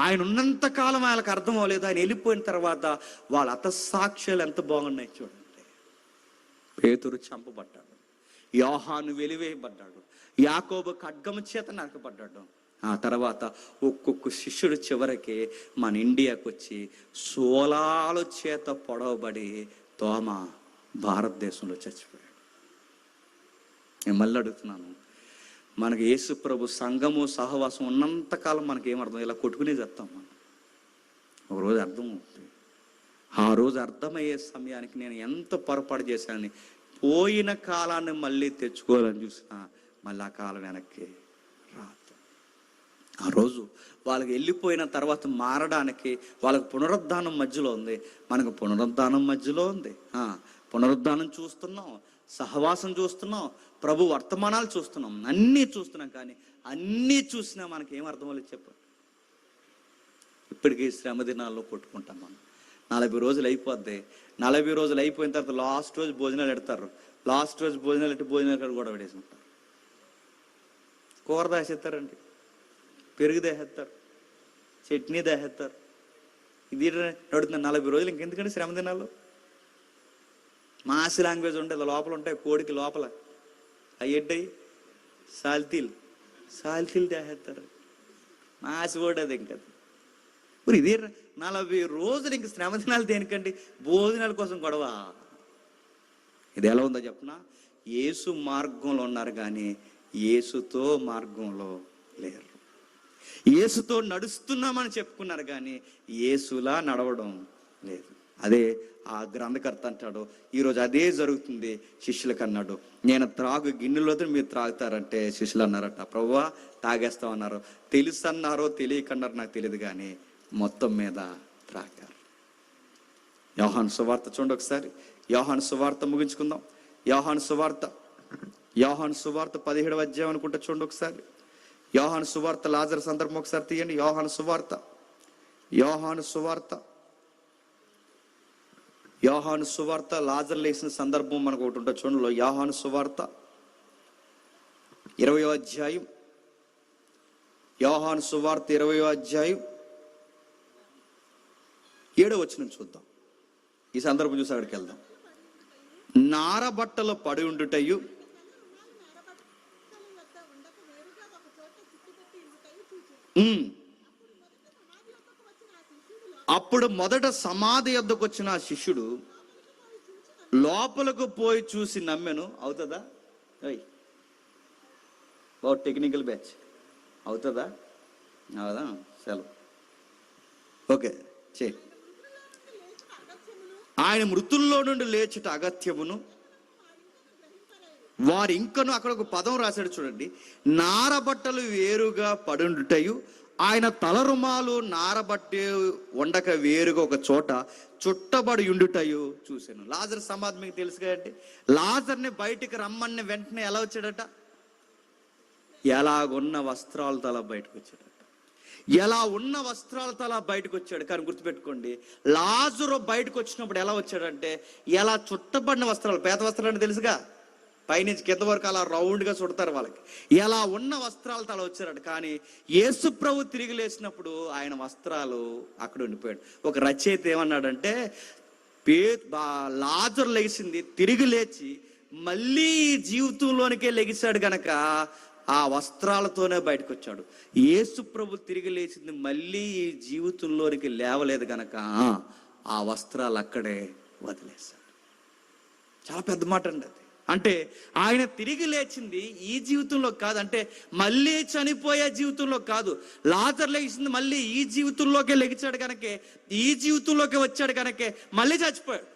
ఆయన ఉన్నంత కాలం వాళ్ళకి అర్థం అవ్వలేదు. ఆయన వెళ్ళిపోయిన తర్వాత వాళ్ళ అతసాక్ష్యాలు ఎంత బాగున్నాయి చూడండి. పేతురు చంపబడ్డాడు, యోహాను వెలివేయబడ్డాడు, యాకోబు ఖడ్గము చేత నరకబడ్డాడు. ఆ తర్వాత ఒక్కొక్క శిష్యుడు చివరికి మన ఇండియాకు వచ్చి సోలాల చేత పొడవబడి తోమ భారతదేశంలో చచ్చిపోయాడు. నేను మళ్ళీ అడుగుతున్నాను, మనకి యేసు ప్రభు సంఘము సహవాసం ఉన్నంతకాలం మనకి ఏమర్థం? ఇలా కొట్టుకునే చేస్తాం మనం. ఒకరోజు అర్థం అవుతుంది. ఆ రోజు అర్థమయ్యే సమయానికి నేను ఎంత పొరపాటు చేశానని పోయిన కాలాన్ని మళ్ళీ తెచ్చుకోవాలని చూసినా మళ్ళీ ఆ కాలం వెనక్కి రాదు. ఆ రోజు వాళ్ళకి వెళ్ళిపోయిన తర్వాత మారడానికి వాళ్ళకి పునరుద్ధానం మధ్యలో ఉంది, మనకు పునరుద్ధానం మధ్యలో ఉంది. పునరుద్ధానం చూస్తున్నాం, సహవాసం చూస్తున్నాం, ప్రభు వర్తమానాలు చూస్తున్నాం, అన్నీ చూస్తున్నాం. కానీ అన్నీ చూసినా మనకి ఏం అర్థం లేదు చెప్పండి. ఇప్పటికీ శ్రమ దినాల్లో కొట్టుకుంటాం మనం. 40 రోజులు అయిపోద్ది. 40 రోజులు అయిపోయిన తర్వాత లాస్ట్ రోజు భోజనాలు పెడతారు. లాస్ట్ రోజు భోజనాలు ఎట్టి భోజనాలు కూడా పెడేసుకుంటారు. కూర దాసేస్తారండి, పెరుగు దేహేస్తారు, చట్నీ దేహేస్తారు. ఇది నడుతుంది 40 రోజులు. ఇంకెందుకంటే శ్రమ దినాల్లో మాసి లాంగ్వేజ్ ఉంటుంది, లోపల ఉంటాయి. కోడికి లోపల అయ్యేడ్డాయి సాల్తీలు దేహేస్తారు. మాసి ఓడేది ఇంకా. మరి ఇదే 40 రోజులు ఇంక శ్రమ దినాలు దేనికండి? భోజనాల కోసం గొడవ. ఇది ఎలా ఉందో చెప్పనా? యేసు మార్గంలో ఉన్నారు కానీ యేసుతో మార్గంలో లేరు. యేసుతో నడుస్తున్నామని చెప్పుకున్నారు కానీ యేసులా నడవడం లేదు. అదే ఆ గ్రంథకర్త అంటాడు, ఈరోజు అదే జరుగుతుంది శిష్యులకు అన్నాడు. నేను త్రాగు గిన్నెలో మీరు త్రాగుతారంటే శిష్యులు అన్నారట, ప్రభువా తాగేస్తామన్నారు. తెలుసు అన్నారో తెలియకన్నారు నాకు తెలియదు కానీ మొత్తం మీద త్రాగారు. యోహాను సువార్త చూడండి ఒకసారి. యోహాను సువార్త ముగించుకుందాం. యోహాను సువార్త 17వ అధ్యాయం అనుకుంటా చూడండి ఒకసారి. యోహాను సువార్త లాజరు సందర్భం ఒకసారి తీయండి. యోహాను సువార్త లాజరు లేచిన సందర్భం మనకు ఒకటి ఉంటుంది చూడండి. యోహాను సువార్త 20వ అధ్యాయం. యోహాను సువార్త 20వ అధ్యాయం 7వ వచనం చూద్దాం. ఈ సందర్భం చూసి అక్కడికి వెళ్దాం. నారబట్టలు పడి ఉండుటయు అప్పుడు మొదట సమాధి యొద్దకు వచ్చిన ఆ శిష్యుడు లోపలకు పోయి చూసి నమ్మెను. అవుతుందా? టెక్నికల్ బ్యాచ్ అవుతుందా? అవదా? సెలవు. ఓకే చే. ఆయన మృతుల్లో నుండి లేచుట అగత్యమును వారు ఇంకను, అక్కడ ఒక పదం రాశాడు చూడండి, నారబట్టలు వేరుగా పడుండుటయు ఆయన తల రుమాలు నారబట్టి ఉండక వేరుగా ఒక చోట చుట్టబడి ఉండుటయు చూశాను. లాజర్ సమాధి మీకు తెలుసు కదండి. లాజర్ని బయటికి రమ్మని వెంటనే ఎలా వచ్చాడట? ఎలాగున్న వస్త్రాలతో అలా బయటకు వచ్చాడట. ఎలా ఉన్న వస్త్రాలతో అలా బయటకు వచ్చాడు. కానీ గుర్తుపెట్టుకోండి, లాజరు బయటకు వచ్చినప్పుడు ఎలా వచ్చాడంటే ఎలా చుట్టబడిన వస్త్రాలు, పేద వస్త్రాలు అంటే తెలుసుగా, పైనుంచి కింద వరకు అలా రౌండ్గా చుడతారు వాళ్ళకి. ఎలా ఉన్న వస్త్రాలతో అలా వచ్చారట. కానీ యేసు ప్రభు తిరిగి లేచినప్పుడు ఆయన వస్త్రాలు అక్కడ ఉండిపోయాడు. ఒక రచయిత ఏమన్నాడంటే, లాజరు లేచింది తిరిగి లేచి మళ్ళీ జీవితంలోనికే లెగిశాడు గనక ఆ వస్త్రాలతోనే బయటకు వచ్చాడు. యేసు ప్రభు తిరిగి లేచింది మళ్ళీ ఈ జీవితంలోనికి లేవలేదు గనక ఆ వస్త్రాలు అక్కడే వదిలేశాడు. చాలా పెద్ద మాట అండి అది. అంటే ఆయన తిరిగి లేచింది ఈ జీవితంలో కాదు, అంటే మళ్ళీ చనిపోయే జీవితంలో కాదు. లాజర్ లేచింది మళ్ళీ ఈ జీవితంలోకే లెగిచాడు కనుకే, ఈ జీవితంలోకి వచ్చాడు కనుకే మళ్ళీ చచ్చిపోయాడు.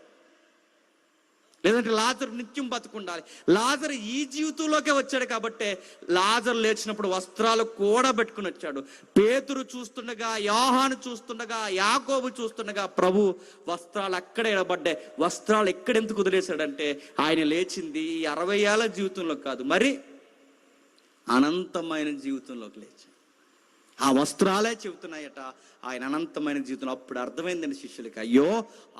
లేదంటే లాజరు నిత్యం బతుకుండాలి. లాజరు ఈ జీవితంలోకే వచ్చాడు కాబట్టి లాజరు లేచినప్పుడు వస్త్రాలు కూడా పెట్టుకుని వచ్చాడు. పేతురు చూస్తుండగా, యోహాను చూస్తుండగా, యాకోబు చూస్తుండగా ప్రభు వస్త్రాలు అక్కడే ఎడబడ్డాయి. వస్త్రాలు ఎక్కడెందుకు వదిలేశాడంటే ఆయన లేచింది 60 ఏళ్ళ జీవితంలో కాదు, మరి అనంతమైన జీవితంలోకి లేచాడు. ఆ వస్త్రాలే చెబుతున్నాయట ఆయన అనంతమైన జీవితం. అప్పుడు అర్థమైందండి శిష్యులకి, అయ్యో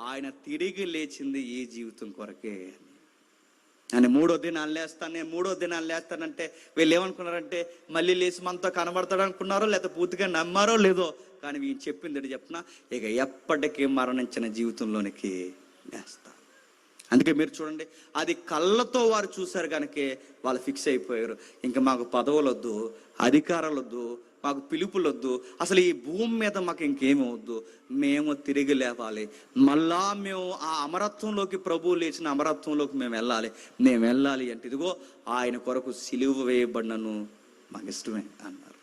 ఆయన తిరిగి లేచింది ఈ జీవితం కొరకే అని. 3వ దినాన్ని లేస్తాను, నేను 3వ దినాన్ని లేస్తానంటే వీళ్ళు ఏమనుకున్నారంటే మళ్ళీ లేచి మనతో కనబడతాడు అనుకున్నారో, లేకపోతే పూర్తిగా నమ్మారో లేదో, కానీ వీళ్ళు చెప్పింది చెప్పిన ఇక ఎప్పటికీ మరణించిన జీవితంలోనికి లేస్తారు. అందుకే మీరు చూడండి, అది కళ్ళతో వారు చూశారు కనుకే వాళ్ళు ఫిక్స్ అయిపోయారు. ఇంకా మాకు పదవులు వద్దు, అధికారాలు వద్దు, మాకు పిలుపులు వద్దు, అసలు ఈ భూమి మీద మాకు ఇంకేమి వద్దు, మేము తిరిగి లేవాలి, మళ్ళా మేము ఆ అమరత్వంలోకి, ప్రభువు లేచిన అమరత్వంలోకి మేము వెళ్ళాలి అంటే ఇదిగో ఆయన కొరకు సిలువ వేయబడినను మాకు ఇష్టమే అన్నారు.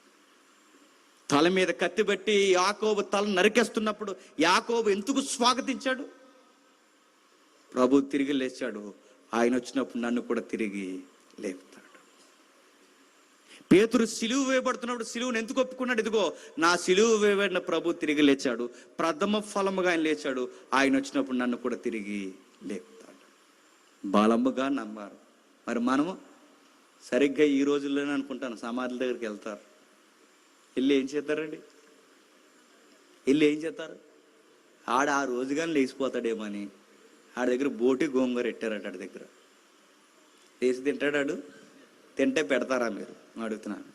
తల మీద కత్తి పెట్టి యాకోబు తల నరికేస్తున్నప్పుడు యాకోబు ఎందుకు స్వాగతించాడు? ప్రభు తిరిగి లేచాడు, ఆయన వచ్చినప్పుడు నన్ను కూడా తిరిగి లేపుతాడు. పేతురు సిలువ వేయబడుతున్నప్పుడు సిలువను ఎందుకు ఒప్పుకున్నాడు? ఇదిగో నా సిలువ వేయబడిన ప్రభు తిరిగి లేచాడు, ప్రథమ ఫలముగా ఆయన లేచాడు, ఆయన వచ్చినప్పుడు నన్ను కూడా తిరిగి లేపుతాడు. బలముగా నమ్మారు. మరి మనము సరిగ్గా ఈ రోజుల్లోనే అనుకుంటాను, సమాధుల దగ్గరికి వెళ్తారు, వెళ్ళి ఏం చేస్తారండి? ఆడ ఆ రోజుగానే లేచిపోతాడేమని ఆడి దగ్గర బోటి గోంగూర పెట్టారట. ఆడి దగ్గర లేచి తింటాడాడు. తింటే పెడతారా మీరు అడుగుతున్నాను?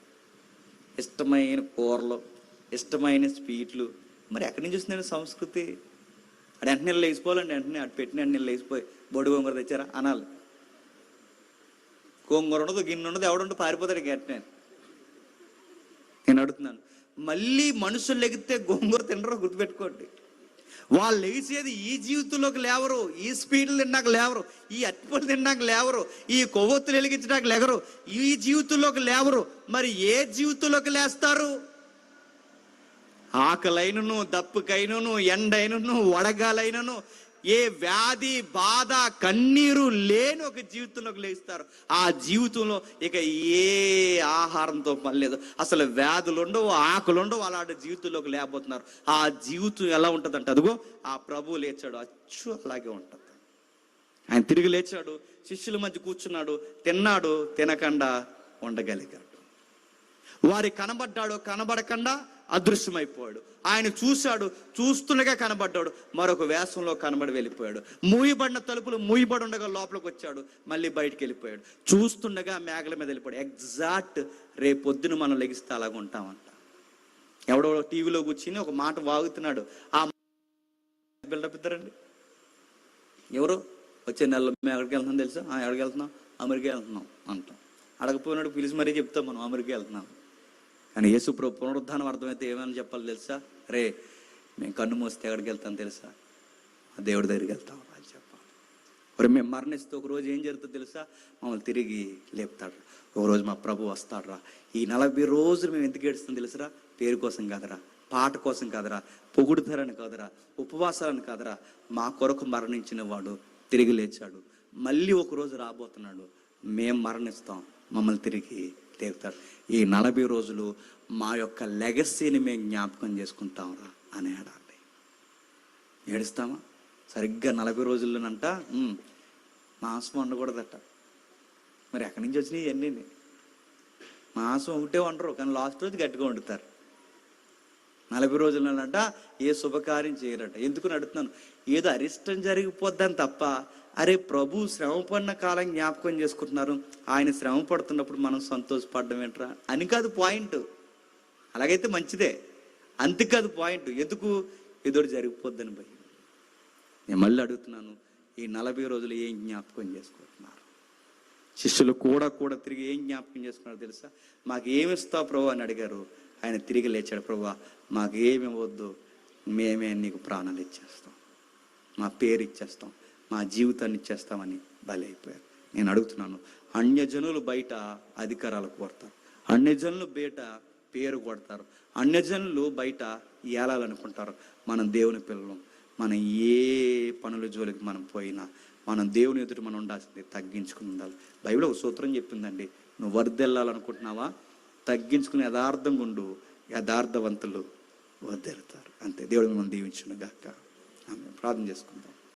ఇష్టమైన కూరలు, ఇష్టమైన స్వీట్లు, మరి ఎక్కడి నుంచి వస్తుందండి సంస్కృతి? అటు వెంటనే లేచిపోవాలండి, వెంటనే అటు పెట్టిన వెంటనే లేచిపోయి బొడి గోంగూర తెచ్చారా అనాలి. గోంగూర ఉండదు, గిన్నె ఉండదు, ఎవడుంటూ పారిపోతాడు వెంటనే. నేను అడుగుతున్నాను, మళ్ళీ మనుషులు లెగితే గోంగూర తినరు, గుర్తుపెట్టుకోండి. వాళ్ళు లేచేది ఈ జీవితంలోకి లేవరు, ఈ స్పీడ్లు తిన్నాక లేవరు, ఈ అట్టిపళ్ళు తిన్నాక లేవరు, ఈ కొవ్వొత్తులు వెలిగించడానికి లేవరు, ఈ జీవితంలోకి లేవరు. మరి ఏ జీవితంలోకి లేస్తారు? ఆకలైనను, దప్పుకైనను, ఎండైనను, వడగాలైనను, ఏ వ్యాధి బాధ కన్నీరు లేని ఒక జీవితంలోకి లేస్తారు. ఆ జీవితంలో ఇక ఏ ఆహారంతో పని లేదు, అసలు వ్యాధులు ఉండవు, ఆకులు ఉండవు, అలాంటి జీవితంలోకి లేకపోతున్నారు. ఆ జీవితం ఎలా ఉంటుందంటే అదిగో ఆ ప్రభువు లేచాడు, అచ్చు అలాగే ఉంటుంది. ఆయన తిరిగి లేచాడు, శిష్యుల మధ్య కూర్చున్నాడు, తిన్నాడు, తినకుండా ఉండగలిగాడు. వారి కనబడ్డాడు, కనబడకుండా అదృశ్యమైపోయాడు. ఆయన చూశాడు, చూస్తుండగా కనబడ్డాడు, మరొక వేషంలో కనబడి వెళ్ళిపోయాడు. మూయబడిన తలుపులు మూయబడి ఉండగా లోపలికి వచ్చాడు, మళ్ళీ బయటికి వెళ్ళిపోయాడు. చూస్తుండగా మేఘల మీద వెళ్ళిపోయాడు. ఎగ్జాక్ట్ రేపొద్దున మనం లెగిస్తే అలాగ ఉంటామంట. ఎవడో టీవీలో కూర్చుని ఒక మాట వాగుతున్నాడు, ఆ బిల్డప్ ఇద్దరండి. ఎవరు వచ్చే నెలలో మేము ఎక్కడికి వెళ్తున్నాం తెలుసా? ఎక్కడికి వెళ్తున్నాం? అమెరికా వెళ్తున్నాం అంటాం. అడగపోయినాడు పిలిచి మరీ చెప్తాం మనం అమెరికా వెళ్తున్నాం. కానీ యేసు ప్రభు పునరుద్ధానం అర్థమైతే ఏమని చెప్పాలి తెలుసా? రే మేము కన్ను మోస్తే ఎక్కడికి వెళ్తాం తెలుసా? ఆ దేవుడి దగ్గరికి వెళ్తాం అని చెప్పాలి. మరి మేము మరణిస్తే ఒకరోజు ఏం జరుగుతుందో తెలుసా? మమ్మల్ని తిరిగి లేపుతాడు. ఒకరోజు మా ప్రభు వస్తాడు రా. ఈ 40 రోజులు మేము ఎందుకు ఏడుస్తాం తెలుసురా? పేరు కోసం కాదురా, పాట కోసం కాదురా, పొగుడుతారని కాదురా, ఉపవాసాలని కాదురా, మా కొరకు మరణించిన వాడు తిరిగి లేచాడు, మళ్ళీ ఒకరోజు రాబోతున్నాడు, మేము మరణిస్తాం, మమ్మల్ని తిరిగి తీరుతాడు. ఈ 40 రోజులు మా యొక్క లెగసీని మేము జ్ఞాపకం చేసుకుంటాంరా అని ఏడాలి. ఏడుస్తామా? సరిగ్గా 40 రోజుల్లోనంట మాంసం వండకూడదట. మరి ఎక్కడి నుంచి వచ్చినాయి ఇవన్నీ? మాంసం ఒకటే వండరు, కానీ లాస్ట్ రోజు గట్టిగా వండుతారు. 40 రోజులనంట ఏ శుభకార్యం చేయరట. ఎందుకు నడుతున్నాను? ఏదో అరిష్టం జరిగిపోద్దని తప్ప, అరే ప్రభు శ్రమ పడిన కాలం జ్ఞాపకం చేసుకుంటున్నారు, ఆయన శ్రమ పడుతున్నప్పుడు మనం సంతోషపడడం ఏంట్రా అని కాదు పాయింట్. అలాగైతే మంచిదే, అంతేకాదు పాయింట్. ఎందుకు? ఏదో జరిగిపోద్దని భయం. నేను మళ్ళీ అడుగుతున్నాను, ఈ 40 రోజులు ఏం జ్ఞాపకం చేసుకుంటున్నారు? శిష్యులు కూడా తిరిగి ఏం జ్ఞాపకం చేసుకున్నారో తెలుసా? మాకు ఏమి ఇస్తావు ప్రభు అని అడిగారు. ఆయన తిరిగి లేచాడు, ప్రభు మాకు ఏమి ఇవ్వద్దు, మేమే నీకు ప్రాణాలు ఇచ్చేస్తాం, మా పేరు ఇచ్చేస్తాం, మా జీవితాన్ని ఇచ్చేస్తామని బలైపోయారు. నేను అడుగుతున్నాను, అన్యజనులు బయట అధికారాలు కోరుతారు, అన్యజనులు బయట పేరు కొడతారు, అన్యజనులు బయట ఏలాలనుకుంటారు. మనం దేవుని పిల్లలం. మనం ఏ పనుల జోలికి మనం పోయినా మనం దేవుని ఎదుట మనం ఉండాల్సింది తగ్గించుకుని ఉండాలి. బైబిల్ ఒక సూత్రం చెప్పిందండి, నువ్వు వర్దెల్లాలనుకుంటున్నావా? తగ్గించుకుని యథార్థంగా ఉండు, యథార్థవంతులు వర్దెలుతారు. అంతే. దేవుడు మిమ్మల్ని దీవించును గాక. ఆమె ప్రార్థన చేసుకుందాం.